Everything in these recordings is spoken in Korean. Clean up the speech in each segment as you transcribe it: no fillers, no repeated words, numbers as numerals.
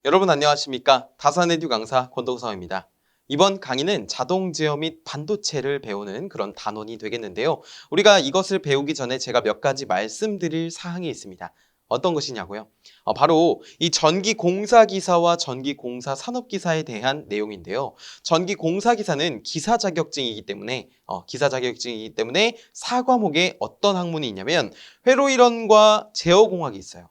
여러분 안녕하십니까? 다산에듀 강사 권동성입니다. 이번 강의는 자동 제어 및 반도체를 배우는 그런 단원이 되겠는데요. 우리가 이것을 배우기 전에 제가 몇 가지 말씀드릴 사항이 있습니다. 어떤 것이냐고요? 바로 이 전기공사기사와 전기공사 산업기사에 대한 내용인데요. 전기공사기사는 기사 자격증이기 때문에 사과목에 어떤 학문이 있냐면 회로이론과 제어공학이 있어요.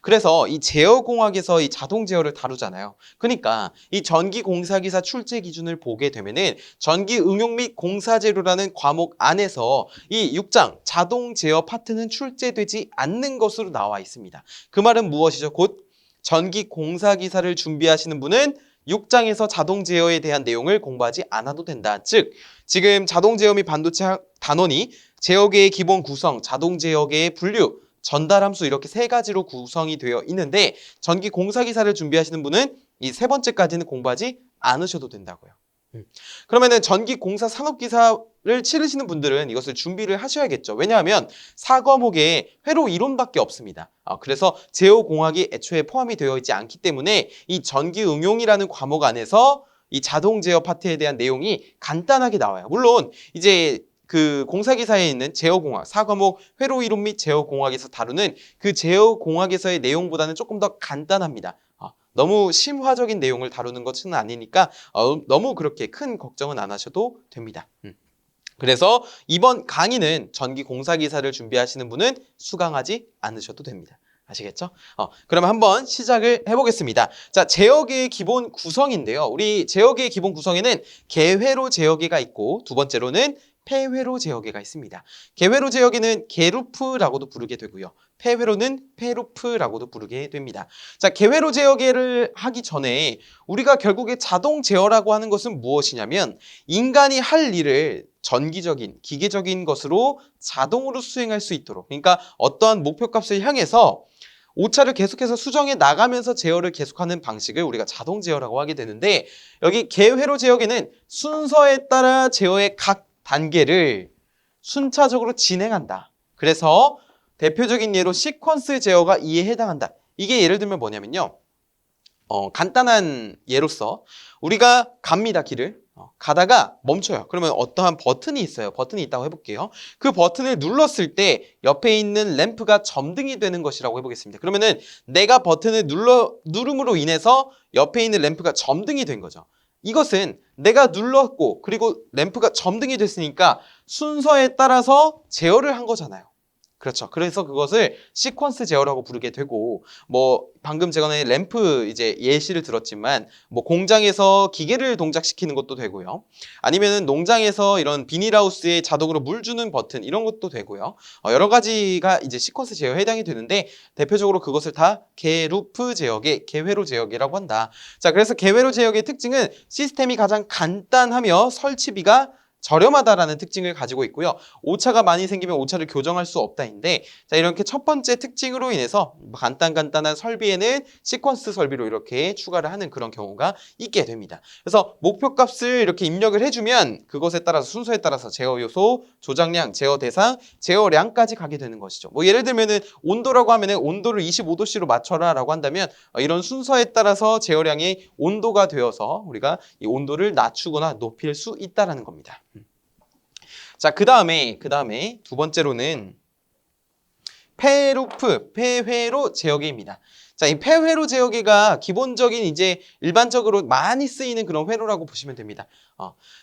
그래서 이 제어공학에서 이 자동 제어를 다루잖아요. 그러니까 이 전기공사기사 출제 기준을 보게 되면은 전기응용 및 공사재료라는 과목 안에서 이 6장 자동 제어 파트는 출제되지 않는 것으로 나와 있습니다. 그 말은 무엇이죠? 곧 전기공사기사를 준비하시는 분은 6장에서 자동 제어에 대한 내용을 공부하지 않아도 된다. 즉, 지금 자동 제어 및 반도체 단원이 제어계의 기본 구성, 자동 제어계의 분류, 전달함수 이렇게 세 가지로 구성이 되어 있는데 전기 공사기사를 준비하시는 분은 이 세 번째까지는 공부하지 않으셔도 된다고요. 그러면은 전기 공사 산업기사를 치르시는 분들은 이것을 준비를 하셔야겠죠. 왜냐하면 4과목에 회로 이론밖에 없습니다. 그래서 제어공학이 애초에 포함이 되어 있지 않기 때문에 이 전기응용이라는 과목 안에서 이 자동 제어 파트에 대한 내용이 간단하게 나와요. 물론 이제 그 공사기사에 있는 제어공학, 4과목 회로이론 및 제어공학에서 다루는 그 제어공학에서의 내용보다는 조금 더 간단합니다. 너무 심화적인 내용을 다루는 것은 아니니까 너무 그렇게 큰 걱정은 안 하셔도 됩니다. 그래서 이번 강의는 전기공사기사를 준비하시는 분은 수강하지 않으셔도 됩니다. 아시겠죠? 그러면 한번 시작을 해보겠습니다. 자, 제어계의 기본 구성인데요. 우리 제어계의 기본 구성에는 개회로 제어계가 있고 두 번째로는 폐회로 제어계가 있습니다. 개회로 제어계는 개루프라고도 부르게 되고요. 폐회로는 폐루프라고도 부르게 됩니다. 자, 개회로 제어계를 하기 전에 우리가 결국에 자동 제어라고 하는 것은 무엇이냐면 인간이 할 일을 전기적인, 기계적인 것으로 자동으로 수행할 수 있도록, 그러니까 어떠한 목표값을 향해서 오차를 계속해서 수정해 나가면서 제어를 계속하는 방식을 우리가 자동 제어라고 하게 되는데, 여기 개회로 제어계는 순서에 따라 제어의 각 단계를 순차적으로 진행한다. 그래서 대표적인 예로 시퀀스 제어가 이에 해당한다. 이게 예를 들면 뭐냐면요. 간단한 예로서 우리가 갑니다, 길을. 가다가 멈춰요. 그러면 어떠한 버튼이 있어요. 버튼이 있다고 해볼게요. 그 버튼을 눌렀을 때 옆에 있는 램프가 점등이 되는 것이라고 해보겠습니다. 그러면은 내가 버튼을 누름으로 인해서 옆에 있는 램프가 점등이 된 거죠. 이것은 내가 눌렀고 그리고 램프가 점등이 됐으니까 순서에 따라서 제어를 한 거잖아요. 그렇죠. 그래서 그것을 시퀀스 제어라고 부르게 되고, 뭐 방금 제가 램프 이제 예시를 들었지만 뭐 공장에서 기계를 동작시키는 것도 되고요. 아니면은 농장에서 이런 비닐하우스에 자동으로 물 주는 버튼 이런 것도 되고요. 여러 가지가 이제 시퀀스 제어에 해당이 되는데 대표적으로 그것을 다 개루프 제어계, 개회로 제어계라고 한다. 자, 그래서 개회로 제어계의 특징은 시스템이 가장 간단하며 설치비가 저렴하다라는 특징을 가지고 있고요. 오차가 많이 생기면 오차를 교정할 수 없다인데, 자, 이렇게 첫 번째 특징으로 인해서 간단한 설비에는 시퀀스 설비로 이렇게 추가를 하는 그런 경우가 있게 됩니다. 그래서 목표값을 이렇게 입력을 해주면 그것에 따라서 순서에 따라서 제어 요소, 조작량, 제어 대상, 제어량까지 가게 되는 것이죠. 뭐 예를 들면은 온도라고 하면은 온도를 25도씨로 맞춰라라고 한다면 이런 순서에 따라서 제어량이 온도가 되어서 우리가 이 온도를 낮추거나 높일 수 있다라는 겁니다. 자, 그 다음에 두 번째로는 폐회로 제어계입니다. 자, 이 폐회로 제어계가 기본적인 이제 일반적으로 많이 쓰이는 그런 회로라고 보시면 됩니다.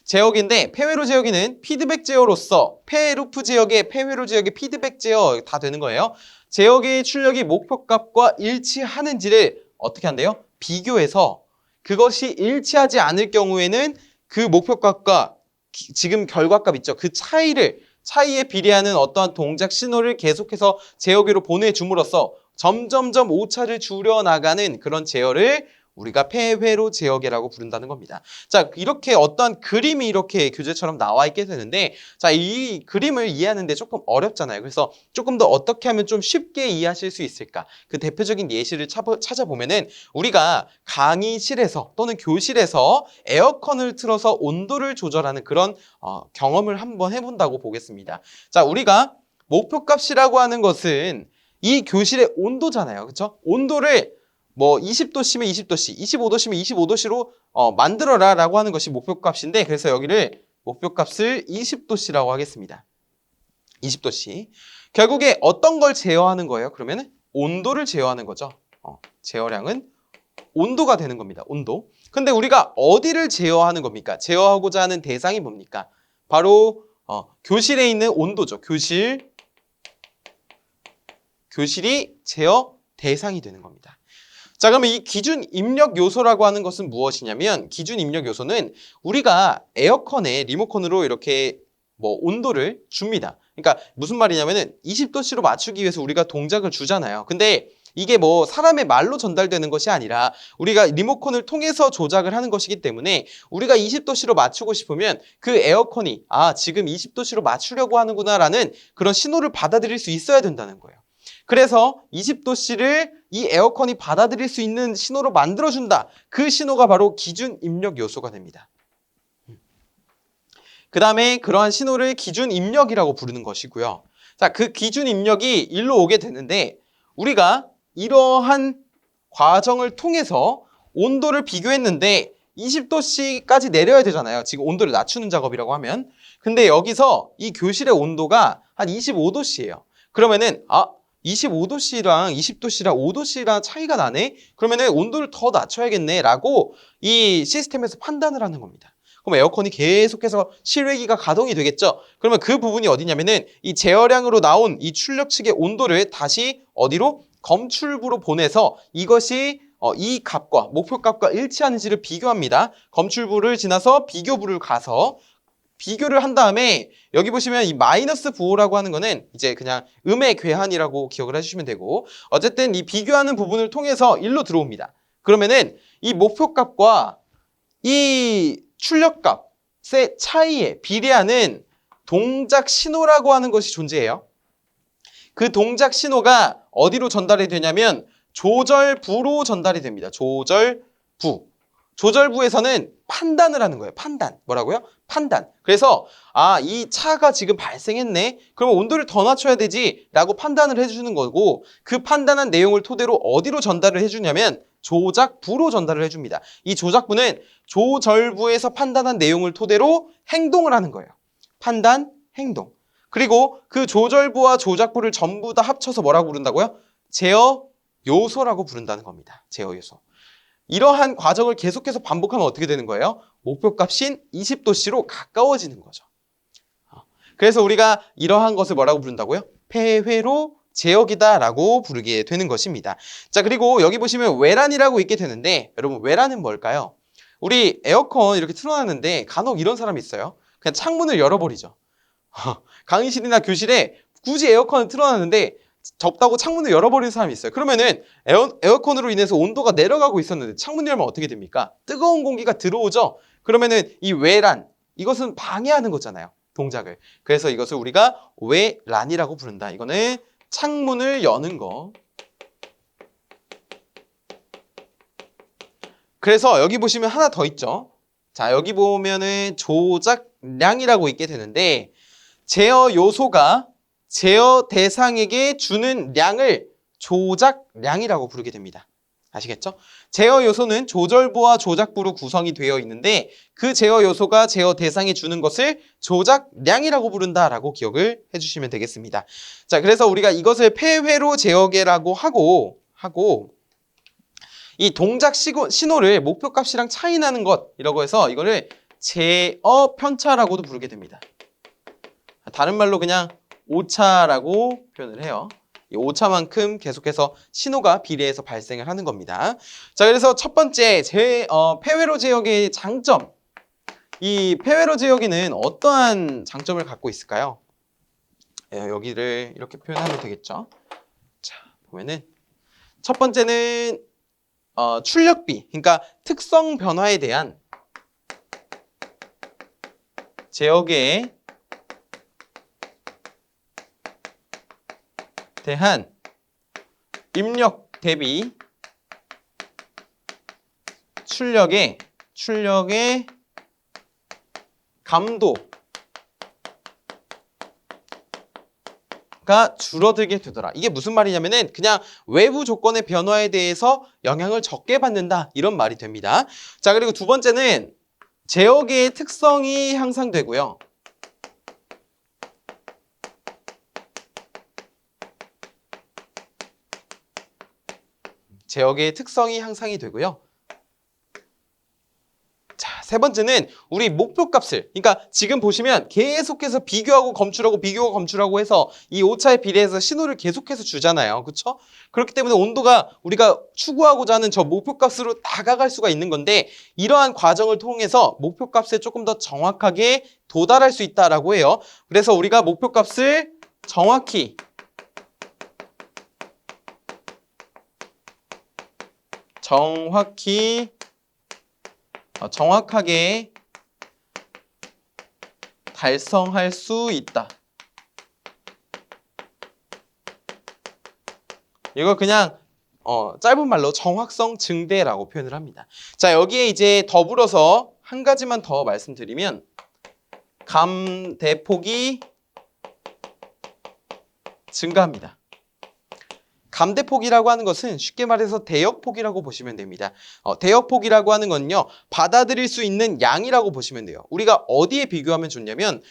제어계인데 폐회로 제어계는 피드백 제어로서 폐루프 제어계, 폐회로 제어계, 피드백 제어 다 되는 거예요. 제어계의 출력이 목표값과 일치하는지를 어떻게 한대요? 비교해서 그것이 일치하지 않을 경우에는 그 목표값과 지금 결과값 있죠. 그 차이에 비례하는 어떠한 동작 신호를 계속해서 제어계로 보내줌으로써 점점점 오차를 줄여나가는 그런 제어를 우리가 폐회로 제어계라고 부른다는 겁니다. 자, 이렇게 어떤 그림이 이렇게 교재처럼 나와 있게 되는데, 자, 이 그림을 이해하는데 조금 어렵잖아요. 그래서 조금 더 어떻게 하면 좀 쉽게 이해하실 수 있을까? 그 대표적인 예시를 찾아보면은 우리가 강의실에서 또는 교실에서 에어컨을 틀어서 온도를 조절하는 그런 경험을 한번 해본다고 보겠습니다. 자, 우리가 목표값이라고 하는 것은 이 교실의 온도잖아요. 그렇죠? 온도를 뭐 20도씨면 20도씨, 25도씨면 25도씨로 만들어라 라고 하는 것이 목표값인데, 그래서 여기를 목표값을 20도씨라고 하겠습니다. 20도씨. 결국에 어떤 걸 제어하는 거예요? 그러면 온도를 제어하는 거죠. 제어량은 온도가 되는 겁니다. 온도. 근데 우리가 어디를 제어하는 겁니까? 제어하고자 하는 대상이 뭡니까? 바로 교실에 있는 온도죠. 교실이 제어 대상이 되는 겁니다. 자, 그러면 이 기준 입력 요소라고 하는 것은 무엇이냐면, 기준 입력 요소는 우리가 에어컨에 리모컨으로 이렇게 뭐 온도를 줍니다. 그러니까 무슨 말이냐면은 20도씨로 맞추기 위해서 우리가 동작을 주잖아요. 근데 이게 뭐 사람의 말로 전달되는 것이 아니라 우리가 리모컨을 통해서 조작을 하는 것이기 때문에, 우리가 20도씨로 맞추고 싶으면 그 에어컨이 지금 20도씨로 맞추려고 하는구나라는 그런 신호를 받아들일 수 있어야 된다는 거예요. 그래서 20도씨를 이 에어컨이 받아들일 수 있는 신호로 만들어준다. 그 신호가 바로 기준 입력 요소가 됩니다. 그 다음에 그러한 신호를 기준 입력이라고 부르는 것이고요. 자, 그 기준 입력이 일로 오게 되는데, 우리가 이러한 과정을 통해서 온도를 비교했는데 20도씨까지 내려야 되잖아요. 지금 온도를 낮추는 작업이라고 하면. 근데 여기서 이 교실의 온도가 한 25도씨예요. 그러면은 25도씨랑 20도씨랑 5도씨랑 차이가 나네? 그러면은 온도를 더 낮춰야겠네 라고 이 시스템에서 판단을 하는 겁니다. 그럼 에어컨이 계속해서 실외기가 가동이 되겠죠? 그러면 그 부분이 어디냐면은 이 제어량으로 나온 이 출력 측의 온도를 다시 어디로? 검출부로 보내서 이것이 이 값과 목표값과 일치하는지를 비교합니다. 검출부를 지나서 비교부를 가서 비교를 한 다음에, 여기 보시면 이 마이너스 부호라고 하는 거는 이제 그냥 음의 괴한이라고 기억을 해주시면 되고, 어쨌든 이 비교하는 부분을 통해서 1로 들어옵니다. 그러면은 이 목표값과 이 출력값의 차이에 비례하는 동작 신호라고 하는 것이 존재해요. 그 동작 신호가 어디로 전달이 되냐면 조절부로 전달이 됩니다. 조절부. 조절부에서는 판단을 하는 거예요. 판단. 뭐라고요? 판단. 그래서 이 차가 지금 발생했네. 그러면 온도를 더 낮춰야 되지 라고 판단을 해주는 거고, 그 판단한 내용을 토대로 어디로 전달을 해주냐면 조작부로 전달을 해줍니다. 이 조작부는 조절부에서 판단한 내용을 토대로 행동을 하는 거예요. 판단, 행동. 그리고 그 조절부와 조작부를 전부 다 합쳐서 뭐라고 부른다고요? 제어 요소라고 부른다는 겁니다. 제어 요소. 이러한 과정을 계속해서 반복하면 어떻게 되는 거예요? 목표값인 20도씨로 가까워지는 거죠. 그래서 우리가 이러한 것을 뭐라고 부른다고요? 폐회로 제어기다라고 부르게 되는 것입니다. 자, 그리고 여기 보시면 외란이라고 있게 되는데, 여러분 외란은 뭘까요? 우리 에어컨 이렇게 틀어놨는데 간혹 이런 사람이 있어요. 그냥 창문을 열어버리죠. 강의실이나 교실에 굳이 에어컨을 틀어놨는데 덥다고 창문을 열어버리는 사람이 있어요. 그러면은 에어컨으로 인해서 온도가 내려가고 있었는데 창문 열면 어떻게 됩니까? 뜨거운 공기가 들어오죠. 그러면은 이 외란, 이것은 방해하는 거잖아요. 동작을. 그래서 이것을 우리가 외란이라고 부른다. 이거는 창문을 여는 거. 그래서 여기 보시면 하나 더 있죠. 자, 여기 보면은 조작량이라고 있게 되는데, 제어 요소가 제어 대상에게 주는 량을 조작량이라고 부르게 됩니다. 아시겠죠? 제어 요소는 조절부와 조작부로 구성이 되어 있는데, 그 제어 요소가 제어 대상에 주는 것을 조작량이라고 부른다라고 기억을 해주시면 되겠습니다. 자, 그래서 우리가 이것을 폐회로 제어계라고 하고 이 동작 신호를 목표값이랑 차이 나는 것이라고 해서 이거를 제어 편차라고도 부르게 됩니다. 다른 말로 그냥 오차라고 표현을 해요. 이 오차만큼 계속해서 신호가 비례해서 발생을 하는 겁니다. 자, 그래서 첫 번째 폐회로 제어계의 장점. 이 폐회로 제어계는 어떠한 장점을 갖고 있을까요? 여기를 이렇게 표현하면 되겠죠. 자, 보면은 첫 번째는 출력비, 그러니까 특성 변화에 대한 제어계의 대한 입력 대비 출력의 감도가 가 줄어들게 되더라. 이게 무슨 말이냐면은 그냥 외부 조건의 변화에 대해서 영향을 적게 받는다. 이런 말이 됩니다. 자, 그리고 두 번째는 제어계의 특성이 향상되고요. 제어계의 특성이 향상이 되고요. 자, 세 번째는 우리 목표값을, 그러니까 지금 보시면 계속해서 비교하고 검출하고 해서 이 오차에 비례해서 신호를 계속해서 주잖아요. 그렇죠? 그렇기 때문에 온도가 우리가 추구하고자 하는 저 목표값으로 다가갈 수가 있는 건데 이러한 과정을 통해서 목표값에 조금 더 정확하게 도달할 수 있다라고 해요. 그래서 우리가 목표값을 정확하게 달성할 수 있다. 이걸 그냥 짧은 말로 정확성 증대라고 표현을 합니다. 자, 여기에 이제 더불어서 한 가지만 더 말씀드리면 감대폭이 증가합니다. 감대폭이라고 하는 것은 쉽게 말해서 대역폭이라고 보시면 됩니다. 대역폭이라고 하는 건요, 받아들일 수 있는 양이라고 보시면 돼요. 우리가 어디에 비유하면 좋냐면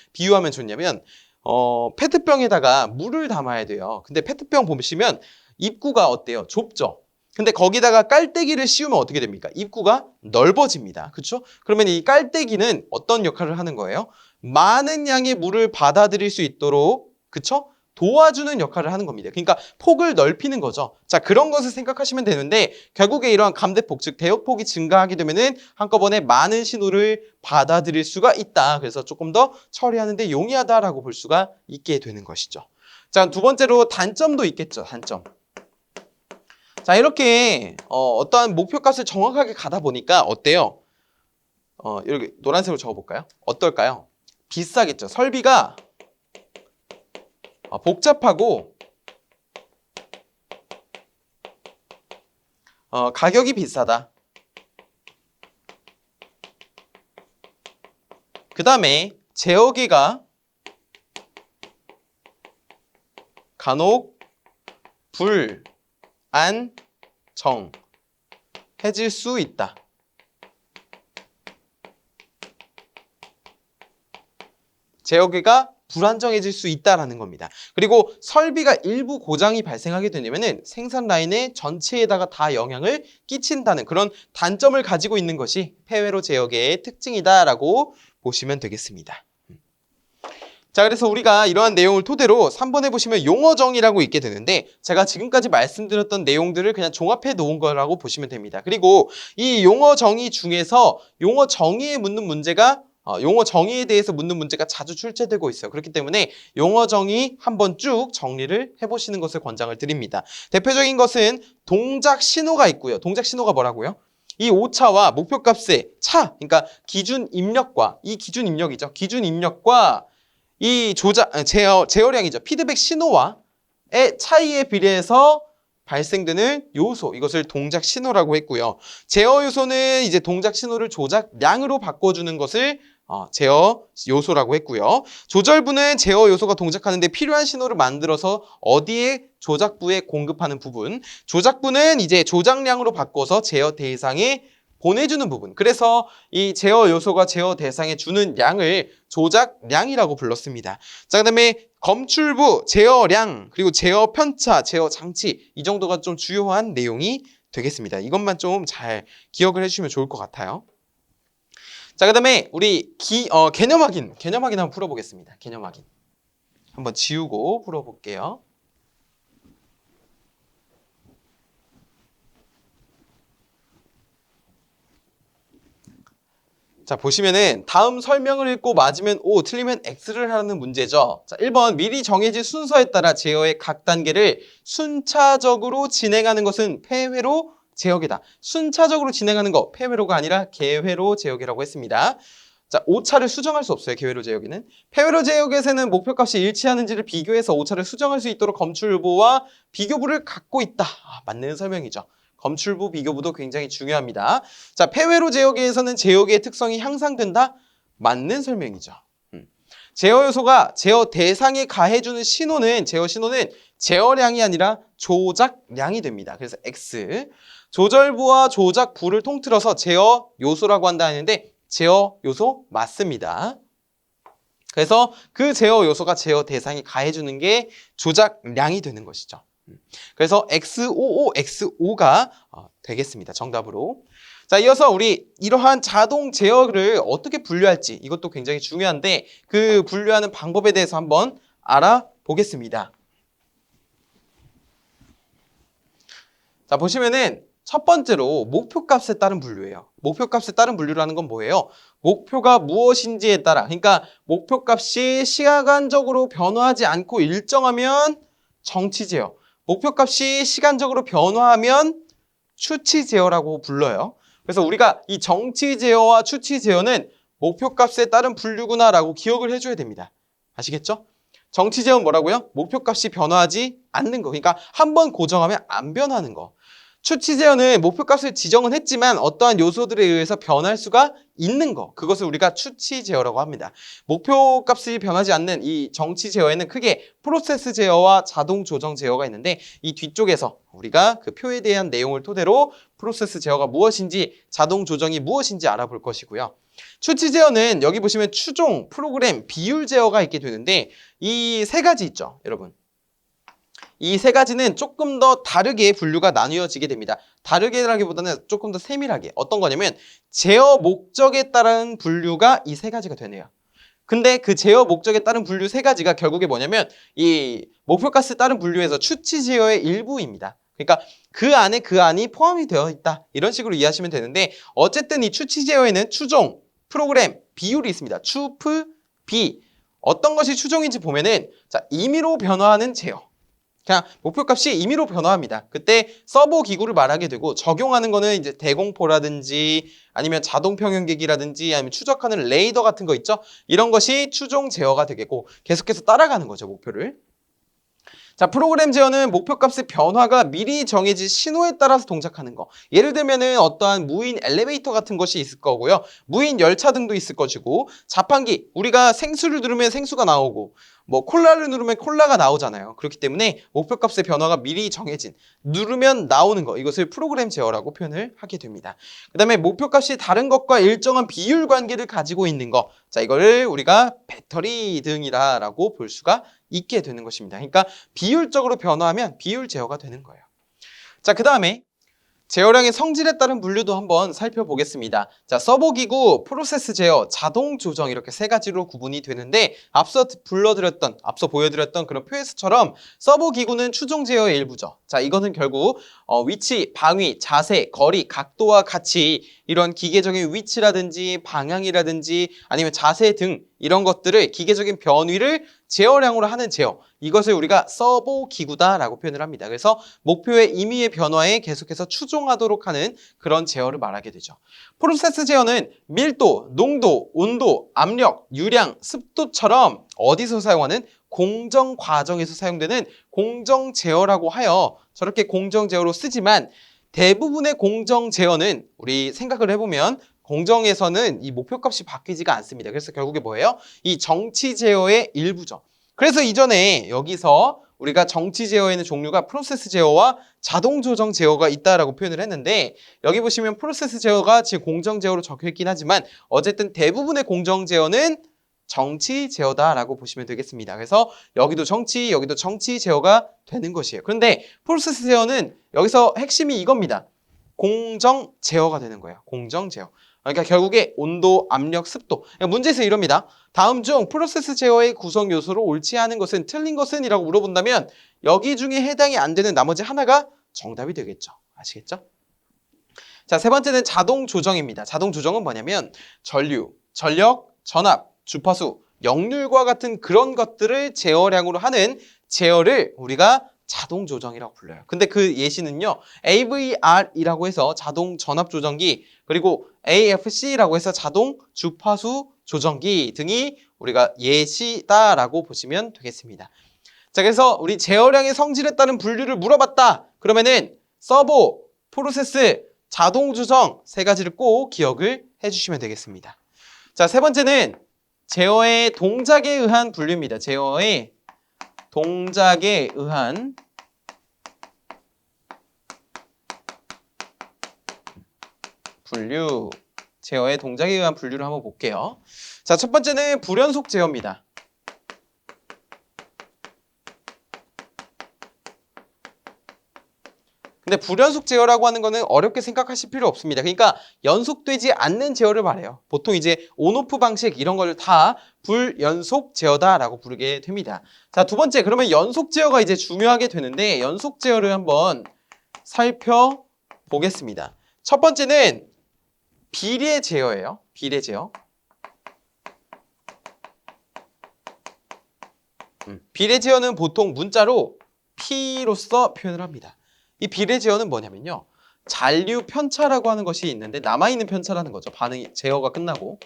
페트병에다가 물을 담아야 돼요. 근데 페트병 보시면 입구가 어때요? 좁죠? 근데 거기다가 깔때기를 씌우면 어떻게 됩니까? 입구가 넓어집니다. 그렇죠? 그러면 이 깔때기는 어떤 역할을 하는 거예요? 많은 양의 물을 받아들일 수 있도록, 그렇죠? 도와주는 역할을 하는 겁니다. 그러니까 폭을 넓히는 거죠. 자, 그런 것을 생각하시면 되는데 결국에 이러한 감대폭, 즉 대역폭이 증가하게 되면은 한꺼번에 많은 신호를 받아들일 수가 있다. 그래서 조금 더 처리하는데 용이하다라고 볼 수가 있게 되는 것이죠. 자, 두 번째로 단점도 있겠죠. 단점. 자, 이렇게 어떠한 목표값을 정확하게 가다 보니까 어때요? 이렇게 노란색으로 적어볼까요? 어떨까요? 비싸겠죠. 설비가 복잡하고 가격이 비싸다. 그 다음에 제어기가 간혹 불안정해질 수 있다. 제어기가 불안정해질 수 있다라는 겁니다. 그리고 설비가 일부 고장이 발생하게 되면은 생산 라인의 전체에다가 다 영향을 끼친다는 그런 단점을 가지고 있는 것이 폐회로 제어계의 특징이다라고 보시면 되겠습니다. 자, 그래서 우리가 이러한 내용을 토대로 3번에 보시면 용어 정의라고 있게 되는데 제가 지금까지 말씀드렸던 내용들을 그냥 종합해 놓은 거라고 보시면 됩니다. 그리고 이 용어 정의 중에서 용어 정의에 대해서 묻는 문제가 자주 출제되고 있어요. 그렇기 때문에 용어 정의 한번 쭉 정리를 해보시는 것을 권장을 드립니다. 대표적인 것은 동작 신호가 있고요. 동작 신호가 뭐라고요? 이 오차와 목표값의 차, 그러니까 기준 입력과 이 제어량이죠. 피드백 신호와의 차이에 비례해서 발생되는 요소, 이것을 동작 신호라고 했고요. 제어 요소는 이제 동작 신호를 조작량으로 바꿔주는 것을 제어 요소라고 했고요. 조절부는 제어 요소가 동작하는데 필요한 신호를 만들어서 어디에 조작부에 공급하는 부분. 조작부는 이제 조작량으로 바꿔서 제어 대상에 보내주는 부분. 그래서 이 제어 요소가 제어 대상에 주는 양을 조작량이라고 불렀습니다. 자, 그다음에 검출부, 제어량, 그리고 제어 편차, 제어 장치, 이 정도가 좀 주요한 내용이 되겠습니다. 이것만 좀 잘 기억을 해주시면 좋을 것 같아요. 자, 그다음에 우리 개념 확인 한번 풀어보겠습니다. 개념 확인 한번 지우고 풀어볼게요. 자, 보시면은 다음 설명을 읽고 맞으면 O, 틀리면 X를 하는 문제죠. 자, 1번 미리 정해진 순서에 따라 제어의 각 단계를 순차적으로 진행하는 것은 폐회로 제어계다. 순차적으로 진행하는 거 폐회로가 아니라 개회로 제어계라고 했습니다. 자, 오차를 수정할 수 없어요. 개회로 제어계는. 폐회로 제어계에서는 목표값이 일치하는지를 비교해서 오차를 수정할 수 있도록 검출부와 비교부를 갖고 있다. 맞는 설명이죠. 검출부, 비교부도 굉장히 중요합니다. 자, 폐회로 제어계에서는 제어계의 특성이 향상된다? 맞는 설명이죠. 제어 요소가 제어 대상에 가해주는 신호는 제어 신호는 제어량이 아니라 조작량이 됩니다. 그래서 X. 조절부와 조작부를 통틀어서 제어 요소라고 한다 하는데 제어 요소 맞습니다. 그래서 그 제어 요소가 제어 대상에 가해주는 게 조작량이 되는 것이죠. 그래서 XOO, XO가 되겠습니다. 정답으로. 자, 이어서 우리 이러한 자동 제어를 어떻게 분류할지 이것도 굉장히 중요한데 그 분류하는 방법에 대해서 한번 알아보겠습니다. 자, 보시면은 첫 번째로 목표값에 따른 분류예요. 목표값에 따른 분류라는 건 뭐예요? 목표가 무엇인지에 따라, 그러니까 목표값이 시간적으로 변화하지 않고 일정하면 정치 제어, 목표값이 시간적으로 변화하면 추치 제어라고 불러요. 그래서 우리가 이 정치 제어와 추치 제어는 목표값에 따른 분류구나라고 기억을 해줘야 됩니다. 아시겠죠? 정치 제어는 뭐라고요? 목표값이 변화하지 않는 거. 그러니까 한번 고정하면 안 변하는 거. 추치 제어는 목표값을 지정은 했지만 어떠한 요소들에 의해서 변할 수가 있는 거. 그것을 우리가 추치 제어라고 합니다. 목표값이 변하지 않는 이 정치 제어에는 크게 프로세스 제어와 자동 조정 제어가 있는데 이 뒤쪽에서 우리가 그 표에 대한 내용을 토대로 프로세스 제어가 무엇인지 자동 조정이 무엇인지 알아볼 것이고요. 추치 제어는 여기 보시면 추종, 프로그램, 비율 제어가 있게 되는데 이 세 가지 있죠, 여러분. 이 세 가지는 조금 더 다르게 분류가 나뉘어지게 됩니다. 다르게라기보다는 조금 더 세밀하게. 어떤 거냐면 제어 목적에 따른 분류가 이 세 가지가 되네요. 근데 그 제어 목적에 따른 분류 세 가지가 결국에 뭐냐면 이 목표가스에 따른 분류에서 추치 제어의 일부입니다. 그러니까 그 안에 그 안이 포함이 되어 있다. 이런 식으로 이해하시면 되는데 어쨌든 이 추치 제어에는 추종, 프로그램, 비율이 있습니다. 추, 프, 비. 어떤 것이 추종인지 보면은 자, 임의로 변화하는 제어. 그냥 목표값이 임의로 변화합니다. 그때 서버 기구를 말하게 되고 적용하는 거는 이제 대공포라든지 아니면 자동 평형계기라든지 아니면 추적하는 레이더 같은 거 있죠? 이런 것이 추종 제어가 되겠고 계속해서 따라가는 거죠, 목표를. 자, 프로그램 제어는 목표값의 변화가 미리 정해진 신호에 따라서 동작하는 거. 예를 들면은 어떠한 무인 엘리베이터 같은 것이 있을 거고요. 무인 열차 등도 있을 것이고 자판기, 우리가 생수를 누르면 생수가 나오고 뭐 콜라를 누르면 콜라가 나오잖아요. 그렇기 때문에 목표값의 변화가 미리 정해진 누르면 나오는 거. 이것을 프로그램 제어라고 표현을 하게 됩니다. 그 다음에 목표값이 다른 것과 일정한 비율 관계를 가지고 있는 거. 자, 이거를 우리가 배터리 등이라고 볼 수가 있게 되는 것입니다. 그러니까 비율적으로 변화하면 비율 제어가 되는 거예요. 자, 그 다음에 제어량의 성질에 따른 분류도 한번 살펴보겠습니다. 자, 서버 기구, 프로세스 제어, 자동 조정 이렇게 세 가지로 구분이 되는데 앞서 보여드렸던 그런 표에서처럼 서버 기구는 추종 제어의 일부죠. 자, 이거는 결국 위치, 방위, 자세, 거리, 각도와 같이 이런 기계적인 위치라든지 방향이라든지 아니면 자세 등 이런 것들을 기계적인 변위를 제어량으로 하는 제어. 이것을 우리가 서버 기구다라고 표현을 합니다. 그래서 목표의 임의의 변화에 계속해서 추종하도록 하는 그런 제어를 말하게 되죠. 프로세스 제어는 밀도, 농도, 온도, 압력, 유량, 습도처럼 어디서 사용하는 공정 과정에서 사용되는 공정 제어라고 하여 저렇게 공정 제어로 쓰지만 대부분의 공정 제어는 우리 생각을 해보면 공정에서는 이 목표값이 바뀌지가 않습니다. 그래서 결국에 뭐예요? 이 정치 제어의 일부죠. 그래서 이전에 여기서 우리가 정치 제어에는 종류가 프로세스 제어와 자동 조정 제어가 있다라고 표현을 했는데 여기 보시면 프로세스 제어가 지금 공정 제어로 적혀 있긴 하지만 어쨌든 대부분의 공정 제어는 정치 제어다라고 보시면 되겠습니다. 그래서 여기도 정치 제어가 되는 것이에요. 그런데 프로세스 제어는 여기서 핵심이 이겁니다. 공정 제어가 되는 거예요. 공정 제어. 그러니까 결국에 온도, 압력, 습도. 그러니까 문제에서 이럽니다. 다음 중 프로세스 제어의 구성 요소로 옳지 않은 것은 틀린 것은? 이라고 물어본다면 여기 중에 해당이 안 되는 나머지 하나가 정답이 되겠죠. 아시겠죠? 자, 세 번째는 자동 조정입니다. 자동 조정은 뭐냐면 전류, 전력, 전압, 주파수, 역률과 같은 그런 것들을 제어량으로 하는 제어를 우리가 자동 조정이라고 불러요. 근데 그 예시는요. AVR이라고 해서 자동 전압 조정기 그리고 AFC라고 해서 자동 주파수 조정기 등이 우리가 예시다라고 보시면 되겠습니다. 자, 그래서 우리 제어량의 성질에 따른 분류를 물어봤다. 그러면은 서버, 프로세스, 자동 조정 세 가지를 꼭 기억을 해주시면 되겠습니다. 자, 세 번째는 제어의 동작에 의한 분류입니다. 제어의 동작에 의한 분류. 제어의 동작에 의한 분류를 한번 볼게요. 자, 첫 번째는 불연속 제어입니다. 근데 불연속 제어라고 하는 거는 어렵게 생각하실 필요 없습니다. 그러니까 연속되지 않는 제어를 말해요. 보통 이제 온오프 방식 이런 걸 다 불연속 제어다라고 부르게 됩니다. 자, 두 번째, 그러면 연속 제어가 이제 중요하게 되는데 연속 제어를 한번 살펴보겠습니다. 첫 번째는 비례 제어예요. 비례 제어. 비례 제어는 보통 문자로 P로서 표현을 합니다. 이 비례 제어는 뭐냐면요. 잔류 편차라고 하는 것이 있는데 남아있는 편차라는 거죠. 반응이 제어가 끝나고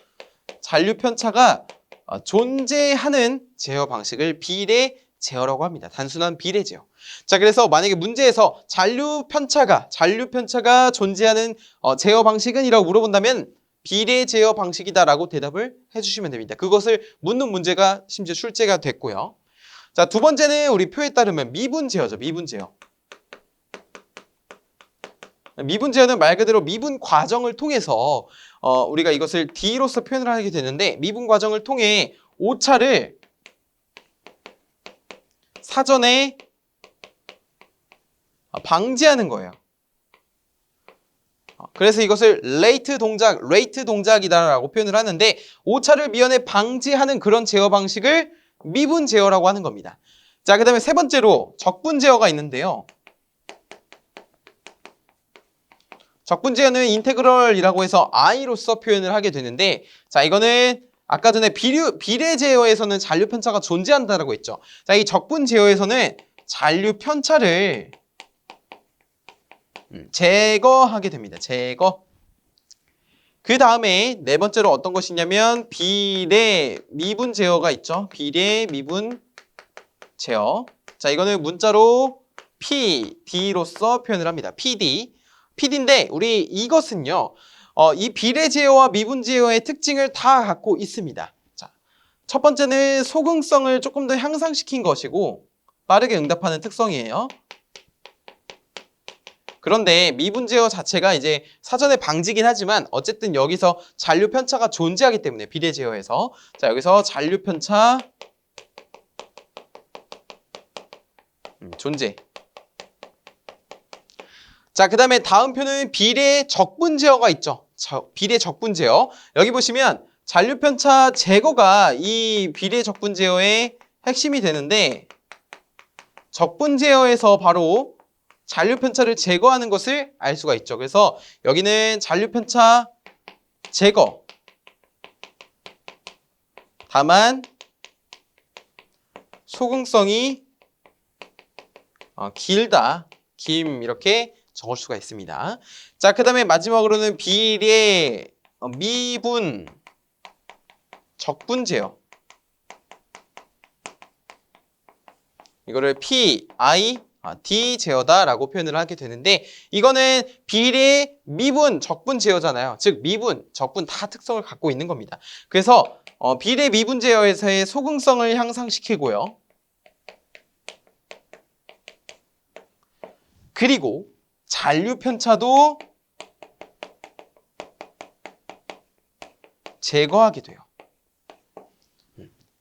잔류 편차가 존재하는 제어 방식을 비례 제어라고 합니다. 단순한 비례 제어. 자, 그래서 만약에 문제에서 잔류 편차가 존재하는 제어 방식은 이라고 물어본다면 비례 제어 방식이다라고 대답을 해주시면 됩니다. 그것을 묻는 문제가 심지어 출제가 됐고요. 자, 두 번째는 우리 표에 따르면 미분 제어죠. 미분 제어. 미분 제어는 말 그대로 미분 과정을 통해서 우리가 이것을 D로서 표현을 하게 되는데 미분 과정을 통해 오차를 사전에 방지하는 거예요. 그래서 이것을 레이트 동작이다라고 표현을 하는데 오차를 미연에 방지하는 그런 제어 방식을 미분 제어라고 하는 겁니다. 자, 그 다음에 세 번째로 적분 제어가 있는데요. 적분 제어는 인테그럴이라고 해서 i로서 표현을 하게 되는데 자, 이거는 아까 전에 비례 제어에서는 잔류 편차가 존재한다라고 했죠. 자, 이 적분 제어에서는 잔류 편차를 제거하게 됩니다. 제거. 그 다음에 네 번째로 어떤 것이냐면 비례 미분 제어가 있죠. 비례 미분 제어. 자, 이거는 문자로 PD로서 표현을 합니다. PD인데 우리 이것은요. 이 비례 제어와 미분 제어의 특징을 다 갖고 있습니다. 자, 첫 번째는 소극성을 조금 더 향상시킨 것이고 빠르게 응답하는 특성이에요. 그런데 미분 제어 자체가 이제 사전에 방지긴 하지만 어쨌든 여기서 잔류 편차가 존재하기 때문에 비례 제어에서 자, 여기서 잔류 편차 존재. 자, 그 다음에 다음 표는 비례 적분 제어가 있죠. 비례 적분 제어. 여기 보시면 잔류 편차 제거가 이 비례 적분 제어의 핵심이 되는데 적분 제어에서 바로 잔류 편차를 제거하는 것을 알 수가 있죠. 그래서 여기는 잔류 편차 제거. 다만 소극성이 길다. 이렇게 적을 수가 있습니다. 자, 그 다음에 마지막으로는 비례 미분 적분 제어. 이거를 PID 제어다라고 표현을 하게 되는데 이거는 비례 미분 적분 제어잖아요. 즉 미분, 적분 다 특성을 갖고 있는 겁니다. 그래서 비례 미분 제어에서의 소극성을 향상시키고요. 그리고 잔류 편차도 제거하게 돼요.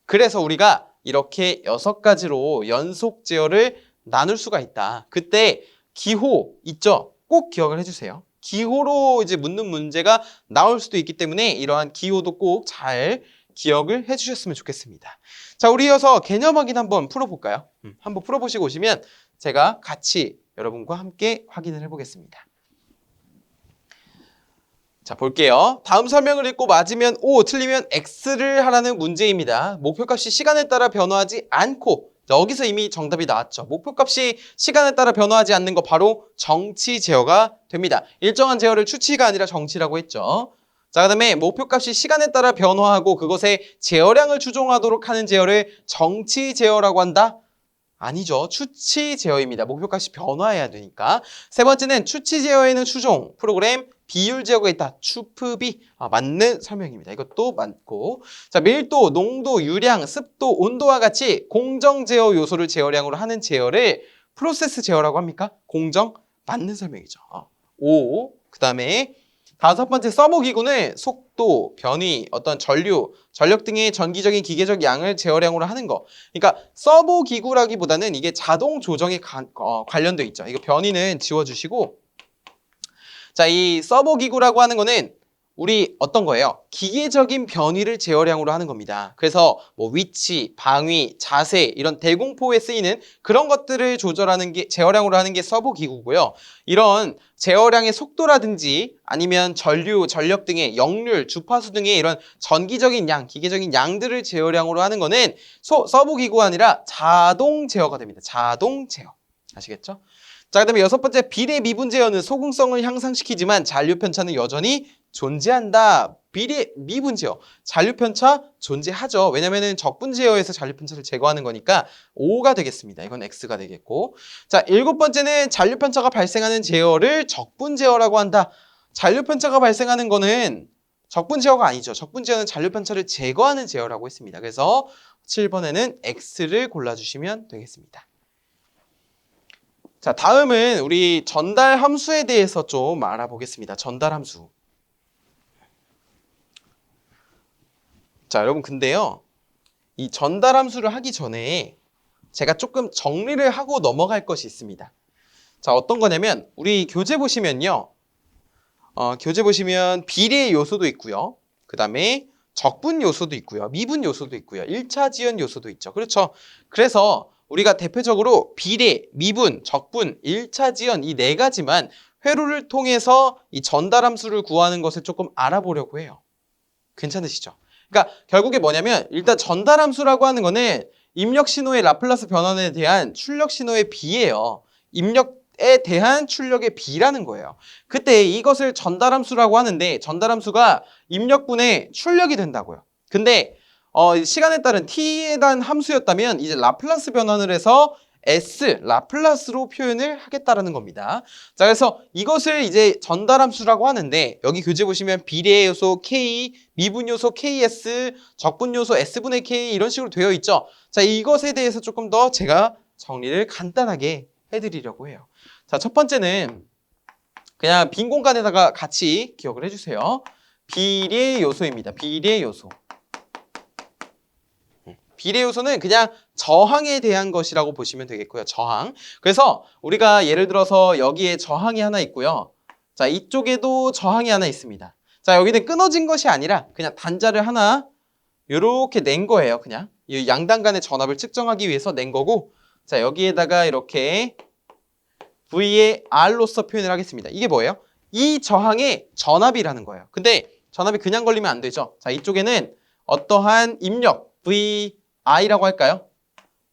그래서 우리가 이렇게 6가지로 연속 제어를 나눌 수가 있다. 그때 기호 있죠? 꼭 기억을 해주세요. 기호로 이제 묻는 문제가 나올 수도 있기 때문에 이러한 기호도 꼭 잘 기억을 해주셨으면 좋겠습니다. 자, 우리 이어서 개념 확인 한번 풀어볼까요? 한번 풀어보시고 오시면 제가 같이 여러분과 함께 확인을 해보겠습니다. 자, 볼게요. 다음 설명을 읽고 맞으면 O, 틀리면 X를 하라는 문제입니다. 목표값이 시간에 따라 변화하지 않고 여기서 이미 정답이 나왔죠. 목표값이 시간에 따라 변화하지 않는 거 바로 정치 제어가 됩니다. 일정한 제어를 추치가 아니라 정치라고 했죠. 자, 그 다음에 목표값이 시간에 따라 변화하고 그것의 제어량을 추종하도록 하는 제어를 정치 제어라고 한다? 아니죠. 추치 제어입니다. 목표값이 변화해야 되니까. 세 번째는 추치 제어에는 추종, 프로그램, 비율 제어가 있다. 추프비. 맞는 설명입니다. 이것도 맞고. 자, 밀도, 농도, 유량, 습도, 온도와 같이 공정 제어 요소를 제어량으로 하는 제어를 프로세스 제어라고 합니까? 공정? 맞는 설명이죠. 5. 그다음에 다섯 번째 서버 기구는 속도, 변위, 어떤 전류, 전력 등의 전기적인 기계적 양을 제어량으로 하는 거. 그러니까 서버 기구라기보다는 이게 자동 조정에 관련돼 있죠. 이거 변위는 지워주시고, 자, 이 서버 기구라고 하는 거는 우리 어떤 거예요? 기계적인 변위를 제어량으로 하는 겁니다. 그래서 뭐 위치, 방위, 자세 이런 대공포에 쓰이는 그런 것들을 조절하는 게 제어량으로 하는 게 서버 기구고요. 이런 제어량의 속도라든지 아니면 전류, 전력 등의 역률, 주파수 등의 이런 전기적인 양, 기계적인 양들을 제어량으로 하는 거는 서버 기구가 아니라 자동 제어가 됩니다. 자동 제어. 아시겠죠? 자, 그다음에 여섯 번째 비례 미분 제어는 소궁성을 향상시키지만 잔류 편차는 여전히 존재한다. 비례 미분 제어. 잔류 편차 존재하죠. 왜냐면은 적분 제어에서 잔류 편차를 제거하는 거니까 5가 되겠습니다. 이건 X가 되겠고. 자, 일곱 번째는 잔류 편차가 발생하는 제어를 적분 제어라고 한다. 잔류 편차가 발생하는 거는 적분 제어가 아니죠. 적분 제어는 잔류 편차를 제거하는 제어라고 했습니다. 그래서 7번에는 X를 골라주시면 되겠습니다. 자, 다음은 우리 전달 함수에 대해서 좀 알아보겠습니다. 전달 함수. 자, 여러분 근데요. 이 전달 함수를 하기 전에 제가 조금 정리를 하고 넘어갈 것이 있습니다. 자, 어떤 거냐면 우리 교재 보시면요. 교재 보시면 비례 요소도 있고요. 그 다음에 적분 요소도 있고요. 미분 요소도 있고요. 1차 지연 요소도 있죠. 그렇죠? 그래서 우리가 대표적으로 비례, 미분, 적분, 1차 지연 이 네 가지만 회로를 통해서 이 전달 함수를 구하는 것을 조금 알아보려고 해요. 괜찮으시죠? 그러니까 결국에 뭐냐면 일단 전달 함수라고 하는 거는 입력 신호의 라플라스 변환에 대한 출력 신호의 비예요. 입력에 대한 출력의 비라는 거예요. 그때 이것을 전달 함수라고 하는데 전달 함수가 입력분의 출력이 된다고요. 근데 시간에 따른 t에 대한 함수였다면 이제 라플라스 변환을 해서 S, 라플라스로 표현을 하겠다라는 겁니다. 자, 그래서 이것을 이제 전달 함수라고 하는데 여기 교재 보시면 비례 요소 K, 미분 요소 KS, 적분 요소 S분의 K 이런 식으로 되어 있죠. 자, 이것에 대해서 조금 더 제가 정리를 간단하게 해드리려고 해요. 자, 첫 번째는 그냥 빈 공간에다가 같이 기억을 해주세요. 비례 요소입니다. 비례 요소. 비례 요소는 그냥 저항에 대한 것이라고 보시면 되겠고요. 저항. 그래서 우리가 예를 들어서 여기에 저항이 하나 있고요. 자, 이쪽에도 저항이 하나 있습니다. 자, 여기는 끊어진 것이 아니라 그냥 단자를 하나 이렇게 낸 거예요. 그냥 이 양단 간의 전압을 측정하기 위해서 낸 거고, 자, 여기에다가 이렇게 V의 R로서 표현을 하겠습니다. 이게 뭐예요? 이 저항의 전압이라는 거예요. 근데 전압이 그냥 걸리면 안 되죠. 자, 이쪽에는 어떠한 입력 VI라고 할까요?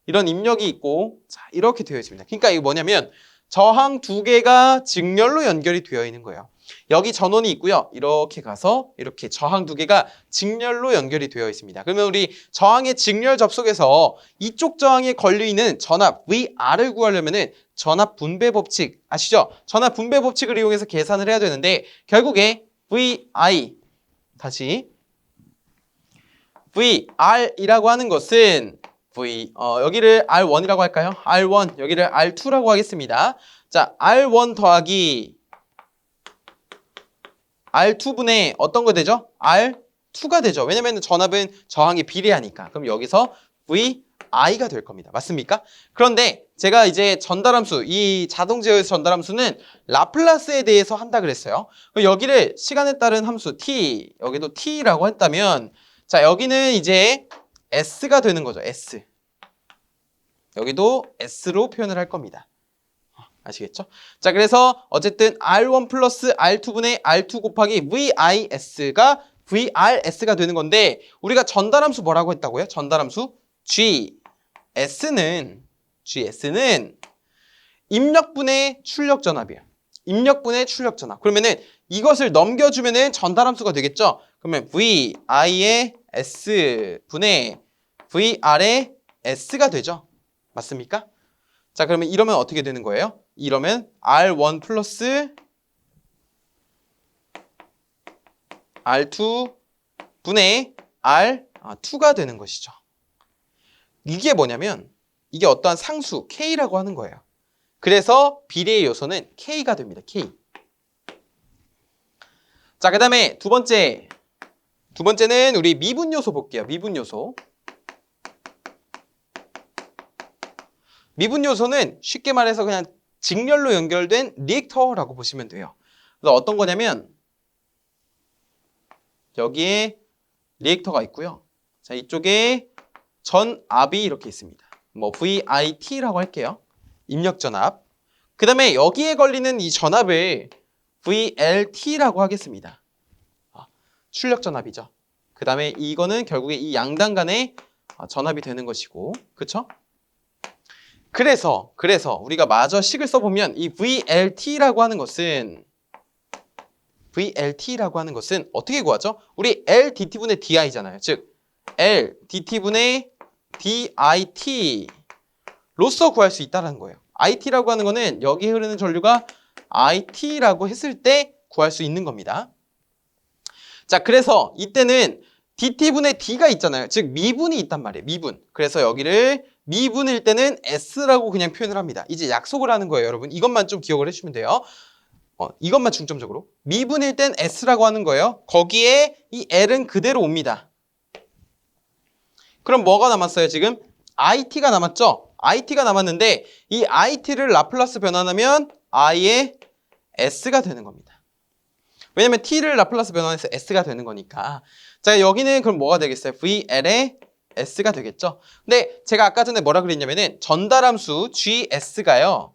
이런 입력이 있고, 자, 이렇게 되어 있습니다. 그러니까 이게 뭐냐면 저항 두 개가 직렬로 연결이 되어 있는 거예요. 여기 전원이 있고요. 이렇게 가서 이렇게 저항 두 개가 직렬로 연결이 되어 있습니다. 그러면 우리 저항의 직렬 접속에서 이쪽 저항에 걸려있는 전압 VR을 구하려면은 전압 분배 법칙 아시죠? 전압 분배 법칙을 이용해서 계산을 해야 되는데 결국에 VI 다시 VR이라고 하는 것은 여기를 R1이라고 할까요? R1 여기를 R2라고 하겠습니다. 자, R1 더하기 R2분의 어떤 거 되죠? R2가 되죠. 왜냐면 전압은 저항이 비례하니까. 그럼 여기서 VI가 될 겁니다. 맞습니까? 그런데 제가 이제 전달함수, 이 자동 제어에서 전달함수는 라플라스에 대해서 한다 그랬어요. 그럼 여기를 시간에 따른 함수 t, 여기도 t라고 했다면 자, 여기는 이제 S가 되는 거죠. S. 여기도 S로 표현을 할 겁니다. 아시겠죠? 자, 그래서 어쨌든 R1 플러스 R2분의 R2 곱하기 VIS가 VRS가 되는 건데 우리가 전달함수 뭐라고 했다고요? 전달함수 GS는 입력분의 출력 전압이에요. 입력분의 출력 전압. 그러면은 이것을 넘겨주면은 전달함수가 되겠죠? 그러면 VI의 S분의 VR의 S가 되죠? 맞습니까? 자, 그러면 이러면 어떻게 되는 거예요? 이러면 R1 플러스 R2 분의 R2가 되는 것이죠. 이게 뭐냐면 이게 어떠한 상수 K라고 하는 거예요. 그래서 비례의 요소는 K가 됩니다. K. 자, 그 다음에 두 번째는 우리 미분 요소 볼게요. 미분 요소. 미분 요소는 쉽게 말해서 그냥 직렬로 연결된 리액터라고 보시면 돼요. 그래서 어떤 거냐면 여기에 리액터가 있고요. 자, 이쪽에 전압이 이렇게 있습니다. 뭐 VIT라고 할게요. 입력 전압. 그 다음에 여기에 걸리는 이 전압을 VLT라고 하겠습니다. 출력 전압이죠. 그 다음에 이거는 결국에 이 양단 간의 전압이 되는 것이고, 그쵸? 그래서 우리가 마저 식을 써보면 이 VLT라고 하는 것은 어떻게 구하죠? 우리 LDT분의 DI잖아요. 즉 LDT분의 DIT로서 구할 수 있다는 거예요. IT라고 하는 거는 여기에 흐르는 전류가 IT라고 했을 때 구할 수 있는 겁니다. 자, 그래서 이때는 DT분의 D가 있잖아요. 즉 미분이 있단 말이에요. 미분. 그래서 여기를 미분일 때는 S라고 그냥 표현을 합니다. 이제 약속을 하는 거예요, 여러분. 이것만 좀 기억을 해주시면 돼요. 이것만 중점적으로. 미분일 땐 S라고 하는 거예요. 거기에 이 L은 그대로 옵니다. 그럼 뭐가 남았어요, 지금? IT가 남았죠? IT가 남았는데 이 IT를 라플라스 변환하면 I의 S가 되는 겁니다. 왜냐면 T를 라플라스 변환해서 S가 되는 거니까. 자, 여기는 그럼 뭐가 되겠어요? VL의 S가 되겠죠? 근데 제가 아까 전에 뭐라 그랬냐면은 전달함수 GS가요.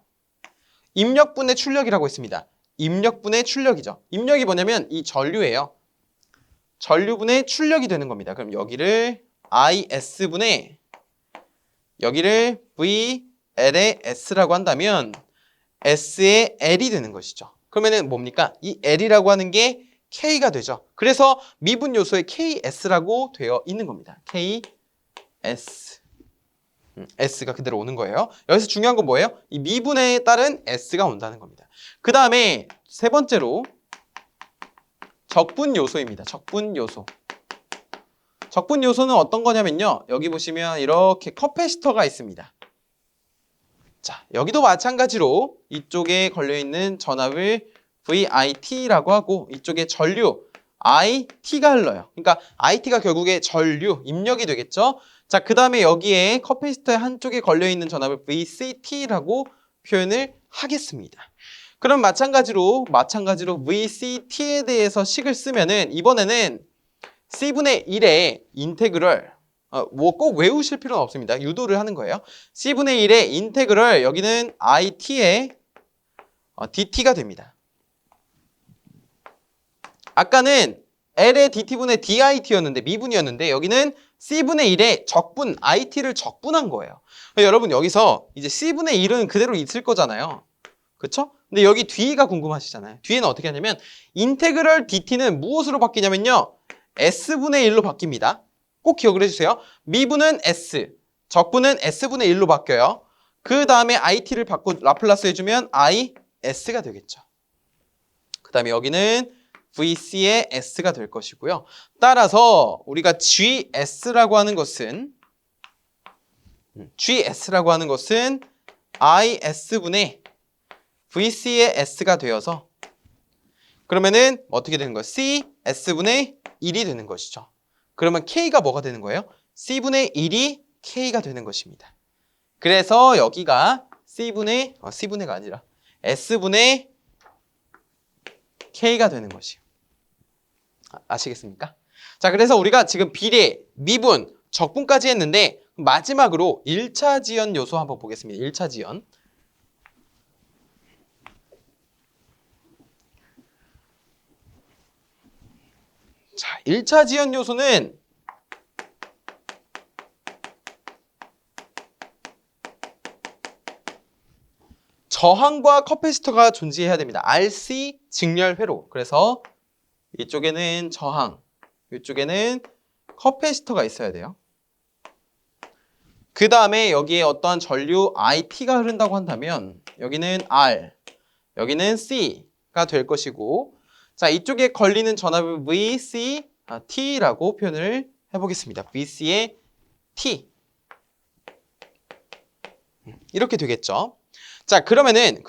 입력분의 출력이라고 했습니다. 입력분의 출력이죠. 입력이 뭐냐면 이 전류예요. 전류분의 출력이 되는 겁니다. 그럼 여기를 IS분의 여기를 VL의 S라고 한다면 S의 L이 되는 것이죠. 그러면은 뭡니까? 이 L이라고 하는 게 K가 되죠. 그래서 미분 요소에 KS라고 되어 있는 겁니다. KS. S가 그대로 오는 거예요. 여기서 중요한 건 뭐예요? 이 미분에 따른 S가 온다는 겁니다. 그 다음에 세 번째로 적분 요소입니다. 적분 요소. 적분 요소는 어떤 거냐면요. 여기 보시면 이렇게 커패시터가 있습니다. 자, 여기도 마찬가지로 이쪽에 걸려있는 전압을 VIT라고 하고 이쪽에 전류 IT가 흘러요. 그러니까 IT가 결국에 전류, 입력이 되겠죠. 자, 그 다음에 여기에 커패시터의 한쪽에 걸려있는 전압을 VCT라고 표현을 하겠습니다. 그럼 마찬가지로 VCT에 대해서 식을 쓰면은 이번에는 C분의 1의 인테그럴, 뭐 꼭 외우실 필요는 없습니다. 유도를 하는 거예요. C분의 1의 인테그럴, 여기는 IT의 DT가 됩니다. 아까는 L의 DT분의 DIT였는데 미분이었는데 여기는 C분의 1의 적분, IT를 적분한 거예요. 여러분 여기서 이제 C분의 1은 그대로 있을 거잖아요. 그쵸? 근데 여기 뒤가 궁금하시잖아요. 뒤에는 어떻게 하냐면 인테그럴 DT는 무엇으로 바뀌냐면요. S분의 1로 바뀝니다. 꼭 기억을 해주세요. 미분은 S, 적분은 S분의 1로 바뀌어요. 그 다음에 IT를 바꿔 라플라스 해주면 IS가 되겠죠. 그 다음에 여기는 VC의 S가 될 것이고요. 따라서 우리가 GS라고 하는 것은 IS분의 VC의 S가 되어서 그러면은 어떻게 되는 거예요? CS분의 1이 되는 것이죠. 그러면 K가 뭐가 되는 거예요? C분의 1이 K가 되는 것입니다. 그래서 여기가 C분의가 아니라 S분의 K가 되는 것이에요. 아시겠습니까? 자, 그래서 우리가 지금 비례, 미분, 적분까지 했는데 마지막으로 1차 지연 요소 한번 보겠습니다. 1차 지연. 자, 1차 지연 요소는 저항과 커패시터가 존재해야 됩니다. RC 직렬 회로. 그래서 이쪽에는 저항, 이쪽에는 커패시터가 있어야 돼요. 그 다음에 여기에 어떠한 전류 IT가 흐른다고 한다면 여기는 R, 여기는 C가 될 것이고 자, 이쪽에 걸리는 전압을 T라고 표현을 해보겠습니다. VC의 T. 이렇게 되겠죠. 자, 그러면은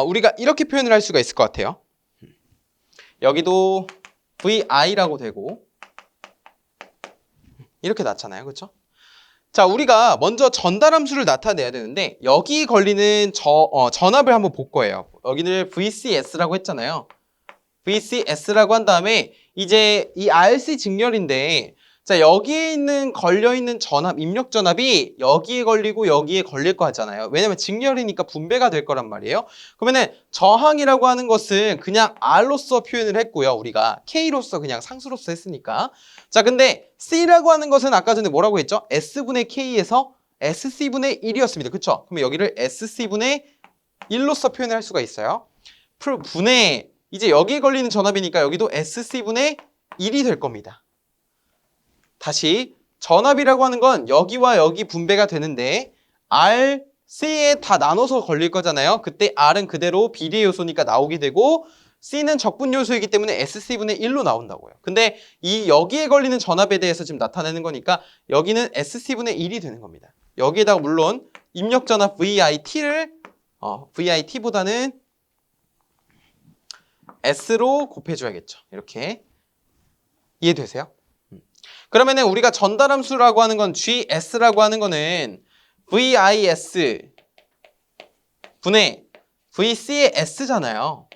우리가 이렇게 표현을 할 수가 있을 것 같아요. 여기도 VI라고 되고 이렇게 나타나요. 그렇죠? 자, 우리가 먼저 전달함수를 나타내야 되는데 여기 걸리는 전압을 한번 볼 거예요. 여기를 VCS라고 했잖아요. VCS라고 한 다음에 이제 이 RC 직렬인데 자, 여기에 걸려있는 전압, 입력 전압이 여기에 걸리고 여기에 걸릴 거 같잖아요. 왜냐면 직렬이니까 분배가 될 거란 말이에요. 그러면은 저항이라고 하는 것은 그냥 R로서 표현을 했고요. 우리가 K로서 그냥 상수로서 했으니까. 자, 근데 C라고 하는 것은 아까 전에 뭐라고 했죠? S분의 K에서 SC분의 1이었습니다. 그쵸? 그러면 여기를 SC분의 1로서 표현을 할 수가 있어요. 분의 이제 여기에 걸리는 전압이니까 여기도 SC분의 1이 될 겁니다. 다시 전압이라고 하는 건 여기와 여기 분배가 되는데 R, C에 다 나눠서 걸릴 거잖아요. 그때 R은 그대로 비례 요소니까 나오게 되고 C는 적분 요소이기 때문에 SC분의 1로 나온다고요. 근데 이 여기에 걸리는 전압에 대해서 지금 나타내는 거니까 여기는 SC분의 1이 되는 겁니다. 여기에다가 물론 입력 전압 VIT를 VIT보다는 S로 곱해줘야겠죠. 이렇게 이해되세요? 그러면은 우리가 전달함수라고 하는 건 GS라고 하는 거는 VIS 분의 VC의 S잖아요.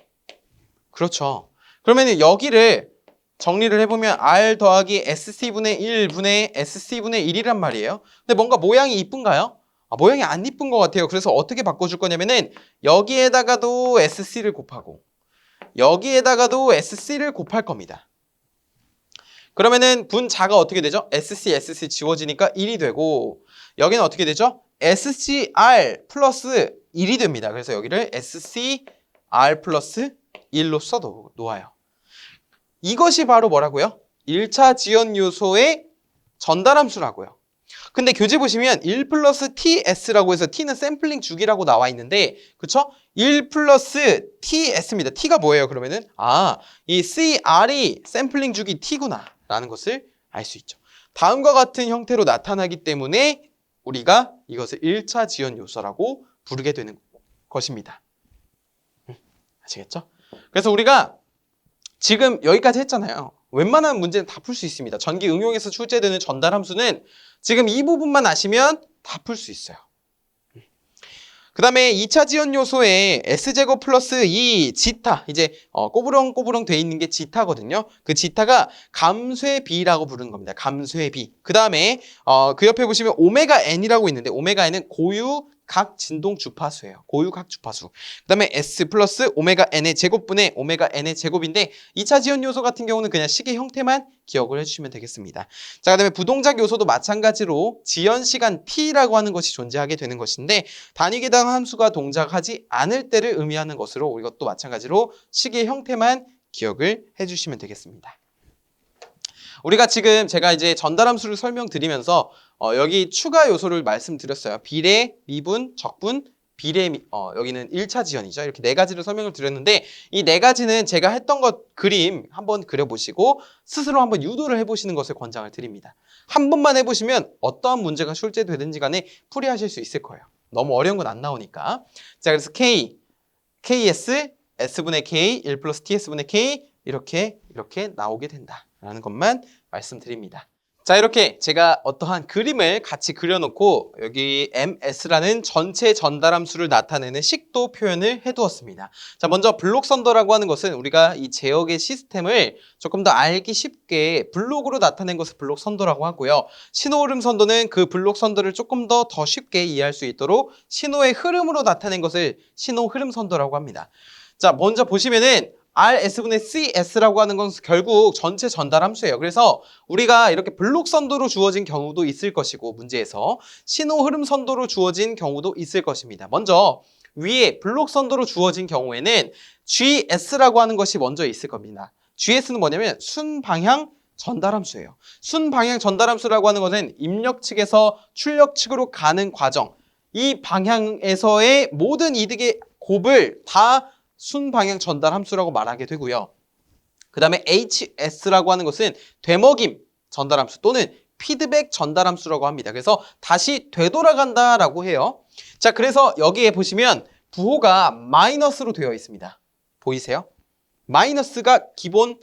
그렇죠. 그러면은 여기를 정리를 해보면 R 더하기 SC분의 1분의 SC분의 1이란 말이에요. 근데 뭔가 모양이 이쁜가요? 모양이 안 이쁜 것 같아요. 그래서 어떻게 바꿔줄 거냐면은 여기에다가도 SC를 곱하고 여기에다가도 SC를 곱할 겁니다. 그러면은 분자가 어떻게 되죠? SC 지워지니까 1이 되고 여기는 어떻게 되죠? SCR 플러스 1이 됩니다. 그래서 여기를 SCR 플러스 1로 써놓아요. 이것이 바로 뭐라고요? 1차 지연 요소의 전달함수라고요. 근데 교재 보시면 1 플러스 TS라고 해서 T는 샘플링 주기라고 나와 있는데 그쵸? 1 플러스 TS입니다. T가 뭐예요 그러면은? 이 CR이 샘플링 주기 T구나 라는 것을 알 수 있죠. 다음과 같은 형태로 나타나기 때문에 우리가 이것을 1차 지연 요소라고 부르게 되는 것입니다. 아시겠죠? 그래서 우리가 지금 여기까지 했잖아요. 웬만한 문제는 다 풀 수 있습니다. 전기 응용에서 출제되는 전달함수는 지금 이 부분만 아시면 다 풀 수 있어요. 그 다음에 2차 지연 요소에 S제곱 플러스 이 지타, 이제 꼬부렁꼬부렁 돼 있는 게 지타거든요. 그 지타가 감쇄비라고 부르는 겁니다. 감쇄비. 그 다음에 그 옆에 보시면 오메가 N이라고 있는데 오메가 N은 고유각 진동 주파수예요. 고유각 주파수. 그 다음에 S 플러스 오메가 N의 제곱분의 오메가 N의 제곱인데 2차 지연 요소 같은 경우는 그냥 식의 형태만 기억을 해주시면 되겠습니다. 자, 그 다음에 부동작 요소도 마찬가지로 지연 시간 T라고 하는 것이 존재하게 되는 것인데 단위계당 함수가 동작하지 않을 때를 의미하는 것으로 이것도 마찬가지로 식의 형태만 기억을 해주시면 되겠습니다. 우리가 지금 제가 이제 전달함수를 설명드리면서 여기 추가 요소를 말씀드렸어요. 비례, 미분, 적분, 비례, 여기는 1차 지연이죠. 이렇게 네 가지를 설명을 드렸는데 이 네 가지는 제가 했던 것 그림 한번 그려보시고 스스로 한번 유도를 해보시는 것을 권장을 드립니다. 한 번만 해보시면 어떠한 문제가 출제되든지 간에 풀이하실 수 있을 거예요. 너무 어려운 건 안 나오니까. 자, 그래서 K, KS, S분의 K, 1 플러스 TS분의 K 이렇게 나오게 된다라는 것만 말씀드립니다. 자, 이렇게 제가 어떠한 그림을 같이 그려놓고 여기 MS라는 전체 전달함수를 나타내는 식도 표현을 해두었습니다. 자, 먼저 블록 선도라고 하는 것은 우리가 이 제어의 시스템을 조금 더 알기 쉽게 블록으로 나타낸 것을 블록 선도라고 하고요. 신호 흐름 선도는 그 블록 선도를 조금 더 쉽게 이해할 수 있도록 신호의 흐름으로 나타낸 것을 신호 흐름 선도라고 합니다. 자, 먼저 보시면은 RS분의 CS라고 하는 건 결국 전체 전달 함수예요. 그래서 우리가 이렇게 블록 선도로 주어진 경우도 있을 것이고 문제에서 신호 흐름 선도로 주어진 경우도 있을 것입니다. 먼저 위에 블록 선도로 주어진 경우에는 GS라고 하는 것이 먼저 있을 겁니다. GS는 뭐냐면 순방향 전달 함수예요. 순방향 전달 함수라고 하는 것은 입력 측에서 출력 측으로 가는 과정, 이 방향에서의 모든 이득의 곱을 다 순방향 전달 함수라고 말하게 되고요. 그 다음에 HS라고 하는 것은 되먹임 전달 함수 또는 피드백 전달 함수라고 합니다. 그래서 다시 되돌아간다라고 해요. 자, 그래서 여기에 보시면 부호가 마이너스로 되어 있습니다. 보이세요? 마이너스가 기본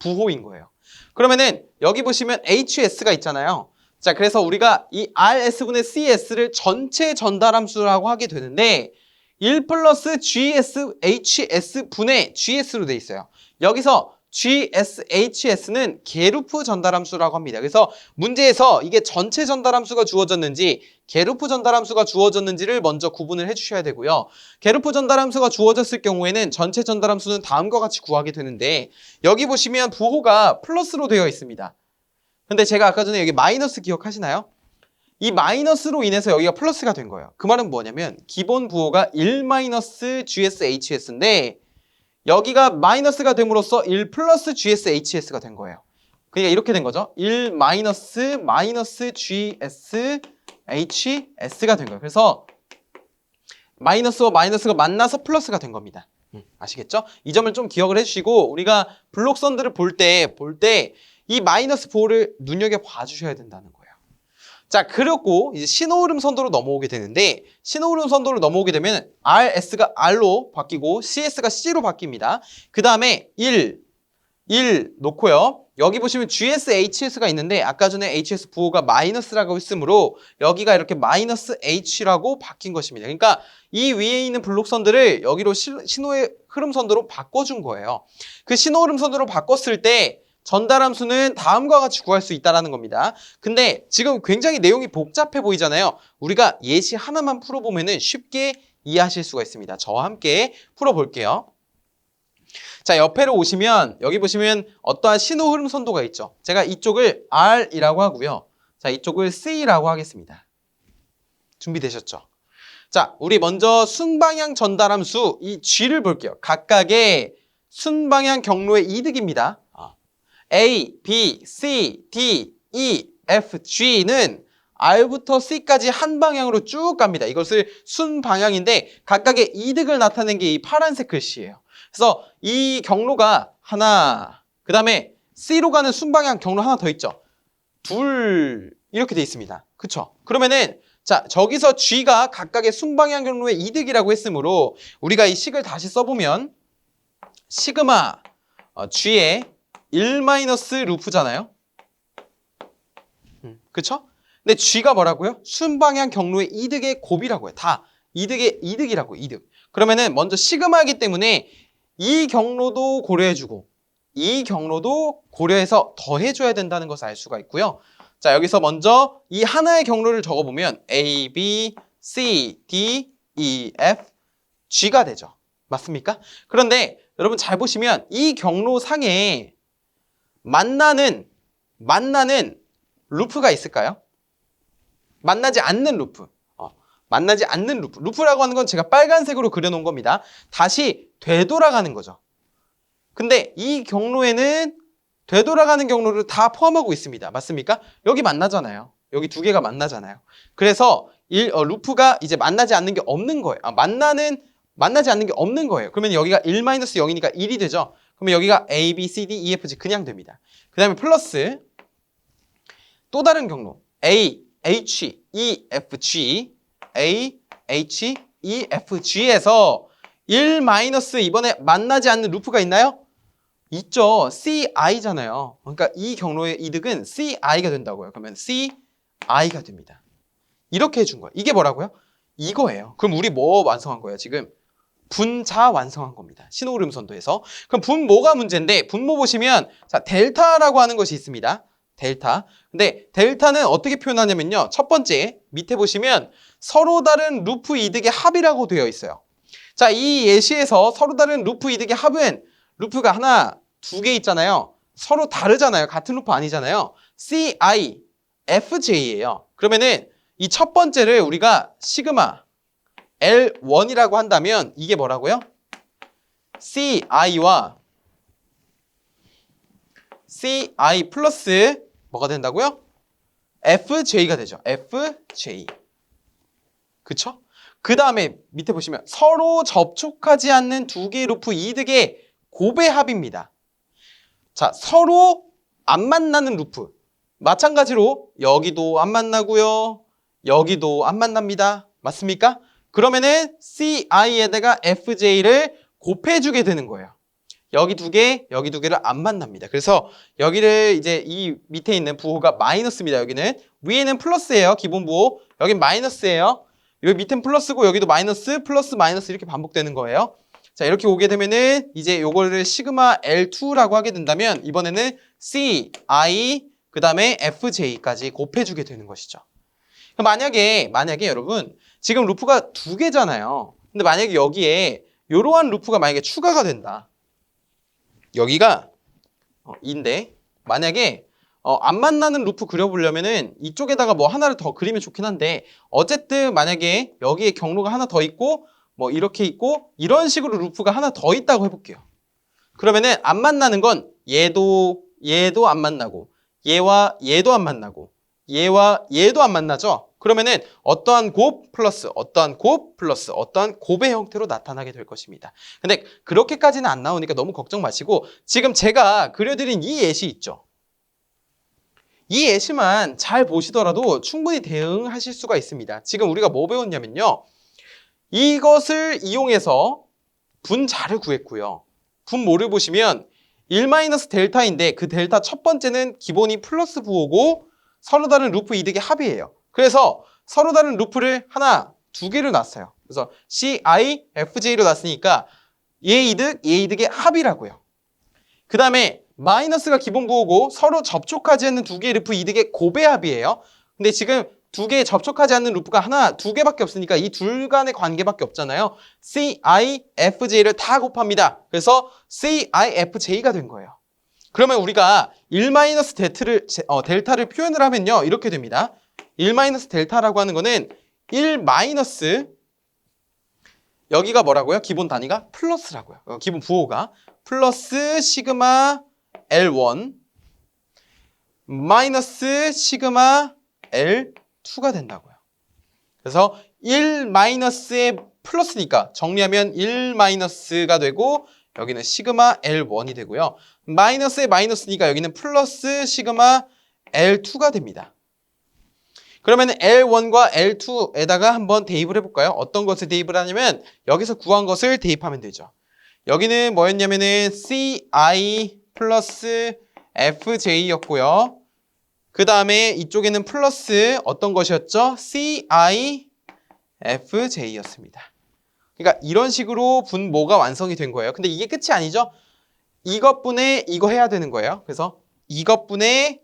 부호인 거예요. 그러면은 여기 보시면 HS가 있잖아요. 자, 그래서 우리가 이 RS분의 CS를 전체 전달함수라고 하게 되는데 1 플러스 GS, HS분의 GS로 돼 있어요. 여기서 GSHS는 게루프 전달함수라고 합니다. 그래서 문제에서 이게 전체 전달함수가 주어졌는지 게루프 전달함수가 주어졌는지를 먼저 구분을 해주셔야 되고요. 게루프 전달함수가 주어졌을 경우에는 전체 전달함수는 다음과 같이 구하게 되는데 여기 보시면 부호가 플러스로 되어 있습니다. 근데 제가 아까 전에 여기 마이너스 기억하시나요? 이 마이너스로 인해서 여기가 플러스가 된 거예요. 그 말은 뭐냐면 기본 부호가 1-GSHS인데 여기가 마이너스가 됨으로써 1 플러스 GSHS가 된 거예요. 그러니까 이렇게 된 거죠. 1 마이너스 GSHS가 된 거예요. 그래서 마이너스와 마이너스가 만나서 플러스가 된 겁니다. 아시겠죠? 이 점을 좀 기억을 해주시고 우리가 블록선들을 볼 때 이 마이너스 부호를 눈여겨 봐주셔야 된다는 거예요. 자, 그리고 이제 신호흐름 선도로 넘어오게 되는데 신호흐름 선도로 넘어오게 되면 RS가 R로 바뀌고 CS가 C로 바뀝니다. 그 다음에 1 놓고요. 여기 보시면 GSHS가 있는데 아까 전에 HS 부호가 마이너스라고 했으므로 여기가 이렇게 마이너스 H라고 바뀐 것입니다. 그러니까 이 위에 있는 블록선들을 여기로 신호의 흐름 선도로 바꿔준 거예요. 그 신호흐름 선도로 바꿨을 때 전달함수는 다음과 같이 구할 수 있다는 겁니다. 근데 지금 굉장히 내용이 복잡해 보이잖아요. 우리가 예시 하나만 풀어보면 쉽게 이해하실 수가 있습니다. 저와 함께 풀어볼게요. 자, 옆에로 오시면 여기 보시면 어떠한 신호 흐름 선도가 있죠. 제가 이쪽을 R이라고 하고요. 자, 이쪽을 C라고 하겠습니다. 준비되셨죠? 자, 우리 먼저 순방향 전달함수 이 G를 볼게요. 각각의 순방향 경로의 이득입니다. A, B, C, D, E, F, G는 R부터 C까지 한 방향으로 쭉 갑니다. 이것을 순방향인데 각각의 이득을 나타낸 게 이 파란색 글씨예요. 그래서 이 경로가 하나, 그 다음에 C로 가는 순방향 경로 하나 더 있죠. 둘 이렇게 돼 있습니다. 그쵸? 그러면은 자, 저기서 G가 각각의 순방향 경로의 이득이라고 했으므로 우리가 이 식을 다시 써보면 시그마 G의 1 마이너스 루프잖아요. 그쵸? 근데 G가 뭐라고요? 순방향 경로의 이득의 곱이라고 해요. 다 이득의 이득이라고 이득. 그러면은 먼저 시그마이기 때문에 이 경로도 고려해주고 이 경로도 고려해서 더해줘야 된다는 것을 알 수가 있고요. 자, 여기서 먼저 이 하나의 경로를 적어보면 A, B, C, D, E, F, G가 되죠. 맞습니까? 그런데 여러분 잘 보시면 이 경로상에 만나는 루프가 있을까요? 만나지 않는 루프. 만나지 않는 루프. 루프라고 하는 건 제가 빨간색으로 그려놓은 겁니다. 다시 되돌아가는 거죠. 근데 이 경로에는 되돌아가는 경로를 다 포함하고 있습니다. 맞습니까? 여기 만나잖아요. 여기 두 개가 만나잖아요. 그래서 루프가 이제 만나지 않는 게 없는 거예요. 만나지 않는 게 없는 거예요. 그러면 여기가 1-0이니까 1이 되죠. 그러면 여기가 A, B, C, D, E, F, G 그냥 됩니다. 그 다음에 플러스 또 다른 경로 A, H, E, F, G A, H, E, F, G에서 1 마이너스 이번에 만나지 않는 루프가 있나요? 있죠. CI잖아요. 그러니까 이 경로의 이득은 CI가 된다고요. 그러면 CI가 됩니다. 이렇게 해준 거예요. 이게 뭐라고요? 이거예요. 그럼 우리 뭐 완성한 거예요? 지금 분자 완성한 겁니다. 신호흐름 선도에서. 그럼 분모가 문제인데 분모 보시면 자 델타라고 하는 것이 있습니다. 델타. 근데 델타는 어떻게 표현하냐면요. 첫 번째 밑에 보시면 서로 다른 루프 이득의 합이라고 되어 있어요. 자, 이 예시에서 서로 다른 루프 이득의 합은 루프가 하나, 두 개 있잖아요. 서로 다르잖아요. 같은 루프 아니잖아요. CI, FJ예요. 그러면은 이 첫 번째를 우리가 시그마 L1이라고 한다면 이게 뭐라고요? CI와 CI 플러스 뭐가 된다고요? FJ가 되죠. FJ. 그쵸? 그 다음에 밑에 보시면 서로 접촉하지 않는 두 개의 루프 이득의 곱의 합입니다. 자, 서로 안 만나는 루프. 마찬가지로 여기도 안 만나고요. 여기도 안 만납니다. 맞습니까? 그러면은 CI에다가 FJ를 곱해주게 되는 거예요. 여기 두 개, 여기 두 개를 안 만납니다. 그래서 여기를 이제 이 밑에 있는 부호가 마이너스입니다. 여기는 위에는 플러스예요. 기본 부호. 여긴 마이너스예요. 여기 밑엔 플러스고 여기도 마이너스, 플러스, 마이너스 이렇게 반복되는 거예요. 자, 이렇게 오게 되면은 이제 요거를 시그마 L2라고 하게 된다면 이번에는 C, I, 그 다음에 FJ까지 곱해주게 되는 것이죠. 만약에 여러분 지금 루프가 두 개잖아요. 근데 만약에 여기에 이러한 루프가 만약에 추가가 된다. 여기가 2인데 만약에 안 만나는 루프 그려보려면은 이쪽에다가 뭐 하나를 더 그리면 좋긴 한데 어쨌든 만약에 여기에 경로가 하나 더 있고 뭐 이렇게 있고 이런 식으로 루프가 하나 더 있다고 해볼게요. 그러면은 안 만나는 건 얘도 안 만나고 얘와 얘도 안 만나고 얘와 얘도 안 만나죠. 그러면은 어떠한 곱 플러스 어떠한 곱 플러스 어떠한 곱의 형태로 나타나게 될 것입니다. 근데 그렇게까지는 안 나오니까 너무 걱정 마시고 지금 제가 그려드린 이 예시 있죠. 이 예시만 잘 보시더라도 충분히 대응하실 수가 있습니다. 지금 우리가 뭐 배웠냐면요. 이것을 이용해서 분자를 구했고요. 분모를 보시면 1-델타인데 그 델타 첫 번째는 기본이 플러스 부호고 서로 다른 루프 이득의 합이에요. 그래서 서로 다른 루프를 하나, 두 개를 놨어요. 그래서 CI, FJ로 놨으니까 얘 이득의 합이라고요. 그 다음에 마이너스가 기본 부호고 서로 접촉하지 않는 두 개의 루프 이득의 곱의 합이에요. 근데 지금 두 개 접촉하지 않는 루프가 하나, 두 개밖에 없으니까 이 둘 간의 관계밖에 없잖아요. CI, FJ를 다 곱합니다. 그래서 CIFJ가 된 거예요. 그러면 우리가 1-델타를 표현을 하면요. 이렇게 됩니다. 1-델타라고 하는 거는 1- 여기가 뭐라고요? 기본 단위가 플러스라고요. 기본 부호가 플러스 시그마 L1 마이너스 시그마 L2가 된다고요. 그래서 1-의 플러스니까 정리하면 1-가 되고 여기는 시그마 L1이 되고요. 마이너스의 마이너스니까 여기는 플러스 시그마 L2가 됩니다. 그러면 L1과 L2에다가 한번 대입을 해볼까요? 어떤 것을 대입을 하냐면 여기서 구한 것을 대입하면 되죠. 여기는 뭐였냐면은 CI 플러스 FJ였고요. 그 다음에 이쪽에는 플러스 어떤 것이었죠? CI FJ였습니다. 그러니까 이런 식으로 분모가 완성이 된 거예요. 근데 이게 끝이 아니죠? 이것분에 이거 해야 되는 거예요. 그래서 이것분에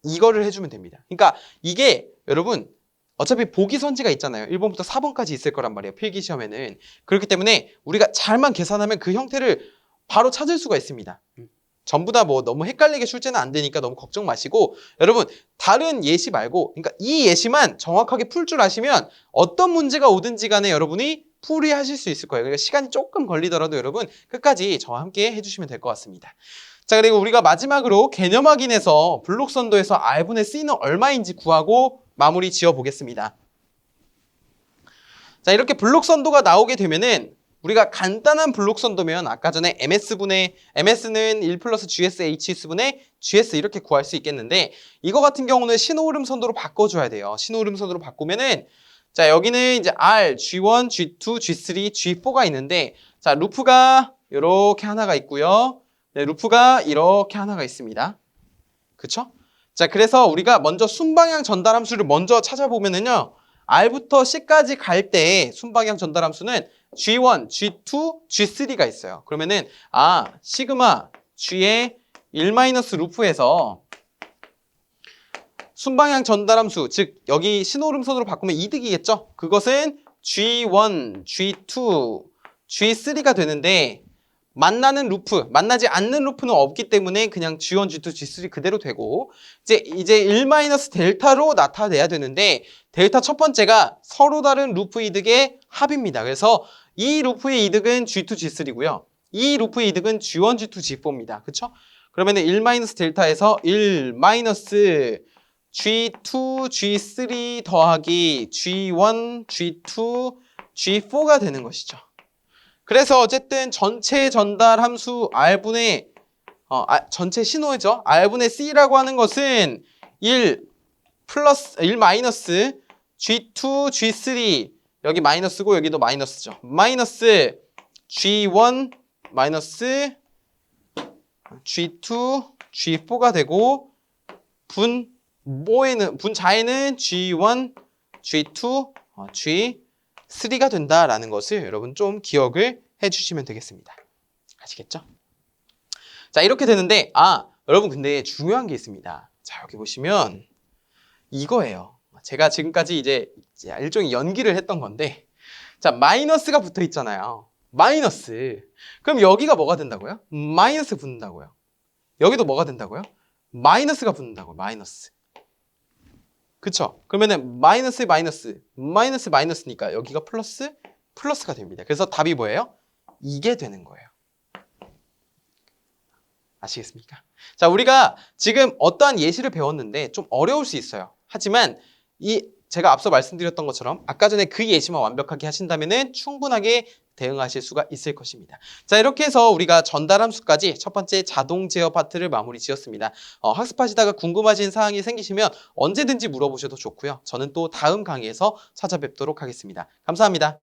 이거를 해주면 됩니다. 그러니까 이게 여러분 어차피 보기 선지가 있잖아요. 1번부터 4번까지 있을 거란 말이에요. 필기시험에는. 그렇기 때문에 우리가 잘만 계산하면 그 형태를 바로 찾을 수가 있습니다. 전부 다 뭐 너무 헷갈리게 출제는 안 되니까 너무 걱정 마시고 여러분 다른 예시 말고 그러니까 이 예시만 정확하게 풀 줄 아시면 어떤 문제가 오든지 간에 여러분이 풀이하실 수 있을 거예요. 그러니까 시간이 조금 걸리더라도 여러분 끝까지 저와 함께 해주시면 될 것 같습니다. 자, 그리고 우리가 마지막으로 개념 확인에서 블록선도에서 R분의 C는 얼마인지 구하고 마무리 지어 보겠습니다. 자, 이렇게 블록선도가 나오게 되면은 우리가 간단한 블록선도면 아까 전에 MS는 1 플러스 GS HS분의 GS 이렇게 구할 수 있겠는데 이거 같은 경우는 신호흐름 선도로 바꿔줘야 돼요. 신호흐름 선도로 바꾸면은 자, 여기는 이제 R, G1, G2, G3, G4가 있는데 자, 루프가 이렇게 하나가 있고요. 네, 루프가 이렇게 하나가 있습니다. 그쵸? 자, 그래서 우리가 먼저 순방향 전달함수를 먼저 찾아보면은요. R부터 C까지 갈 때 순방향 전달함수는 G1, G2, G3가 있어요. 그러면은 시그마 G의 1-루프에서 순방향 전달함수, 즉 여기 신호름선으로 바꾸면 이득이겠죠? 그것은 G1, G2, G3가 되는데 만나는 루프, 만나지 않는 루프는 없기 때문에 그냥 G1, G2, G3 그대로 되고 이제 1-델타로 나타내야 되는데 델타 첫 번째가 서로 다른 루프 이득의 합입니다. 그래서 이 루프의 이득은 G2, G3고요. 이 루프의 이득은 G1, G2, G4입니다. 그쵸? 그러면 1-델타에서 1- G2, G3 더하기 G1, G2, G4가 되는 것이죠. 그래서 어쨌든 전체 전달 함수 R분의 전체 신호죠. R분의 C라고 하는 것은 1 마이너스 G2, G3 여기 마이너스고 여기도 마이너스죠. 마이너스 G1 마이너스 G2, G4가 되고 분자에는 G1, G2, G3가 된다라는 것을 여러분 좀 기억을 해주시면 되겠습니다. 아시겠죠? 자, 이렇게 되는데 여러분 근데 중요한 게 있습니다. 자, 여기 보시면 이거예요. 제가 지금까지 이제 일종의 연기를 했던 건데 자, 마이너스가 붙어 있잖아요. 마이너스. 그럼 여기가 뭐가 된다고요? 마이너스 붙는다고요. 여기도 뭐가 된다고요? 마이너스가 붙는다고요. 마이너스. 그쵸? 그러면은 마이너스니까 여기가 플러스가 됩니다. 그래서 답이 뭐예요? 이게 되는 거예요. 아시겠습니까? 자, 우리가 지금 어떠한 예시를 배웠는데 좀 어려울 수 있어요. 하지만 제가 앞서 말씀드렸던 것처럼 아까 전에 그 예시만 완벽하게 하신다면은 충분하게 대응하실 수가 있을 것입니다. 자, 이렇게 해서 우리가 전달함수까지 첫 번째 자동 제어 파트를 마무리 지었습니다. 학습하시다가 궁금하신 사항이 생기시면 언제든지 물어보셔도 좋고요. 저는 또 다음 강의에서 찾아뵙도록 하겠습니다. 감사합니다.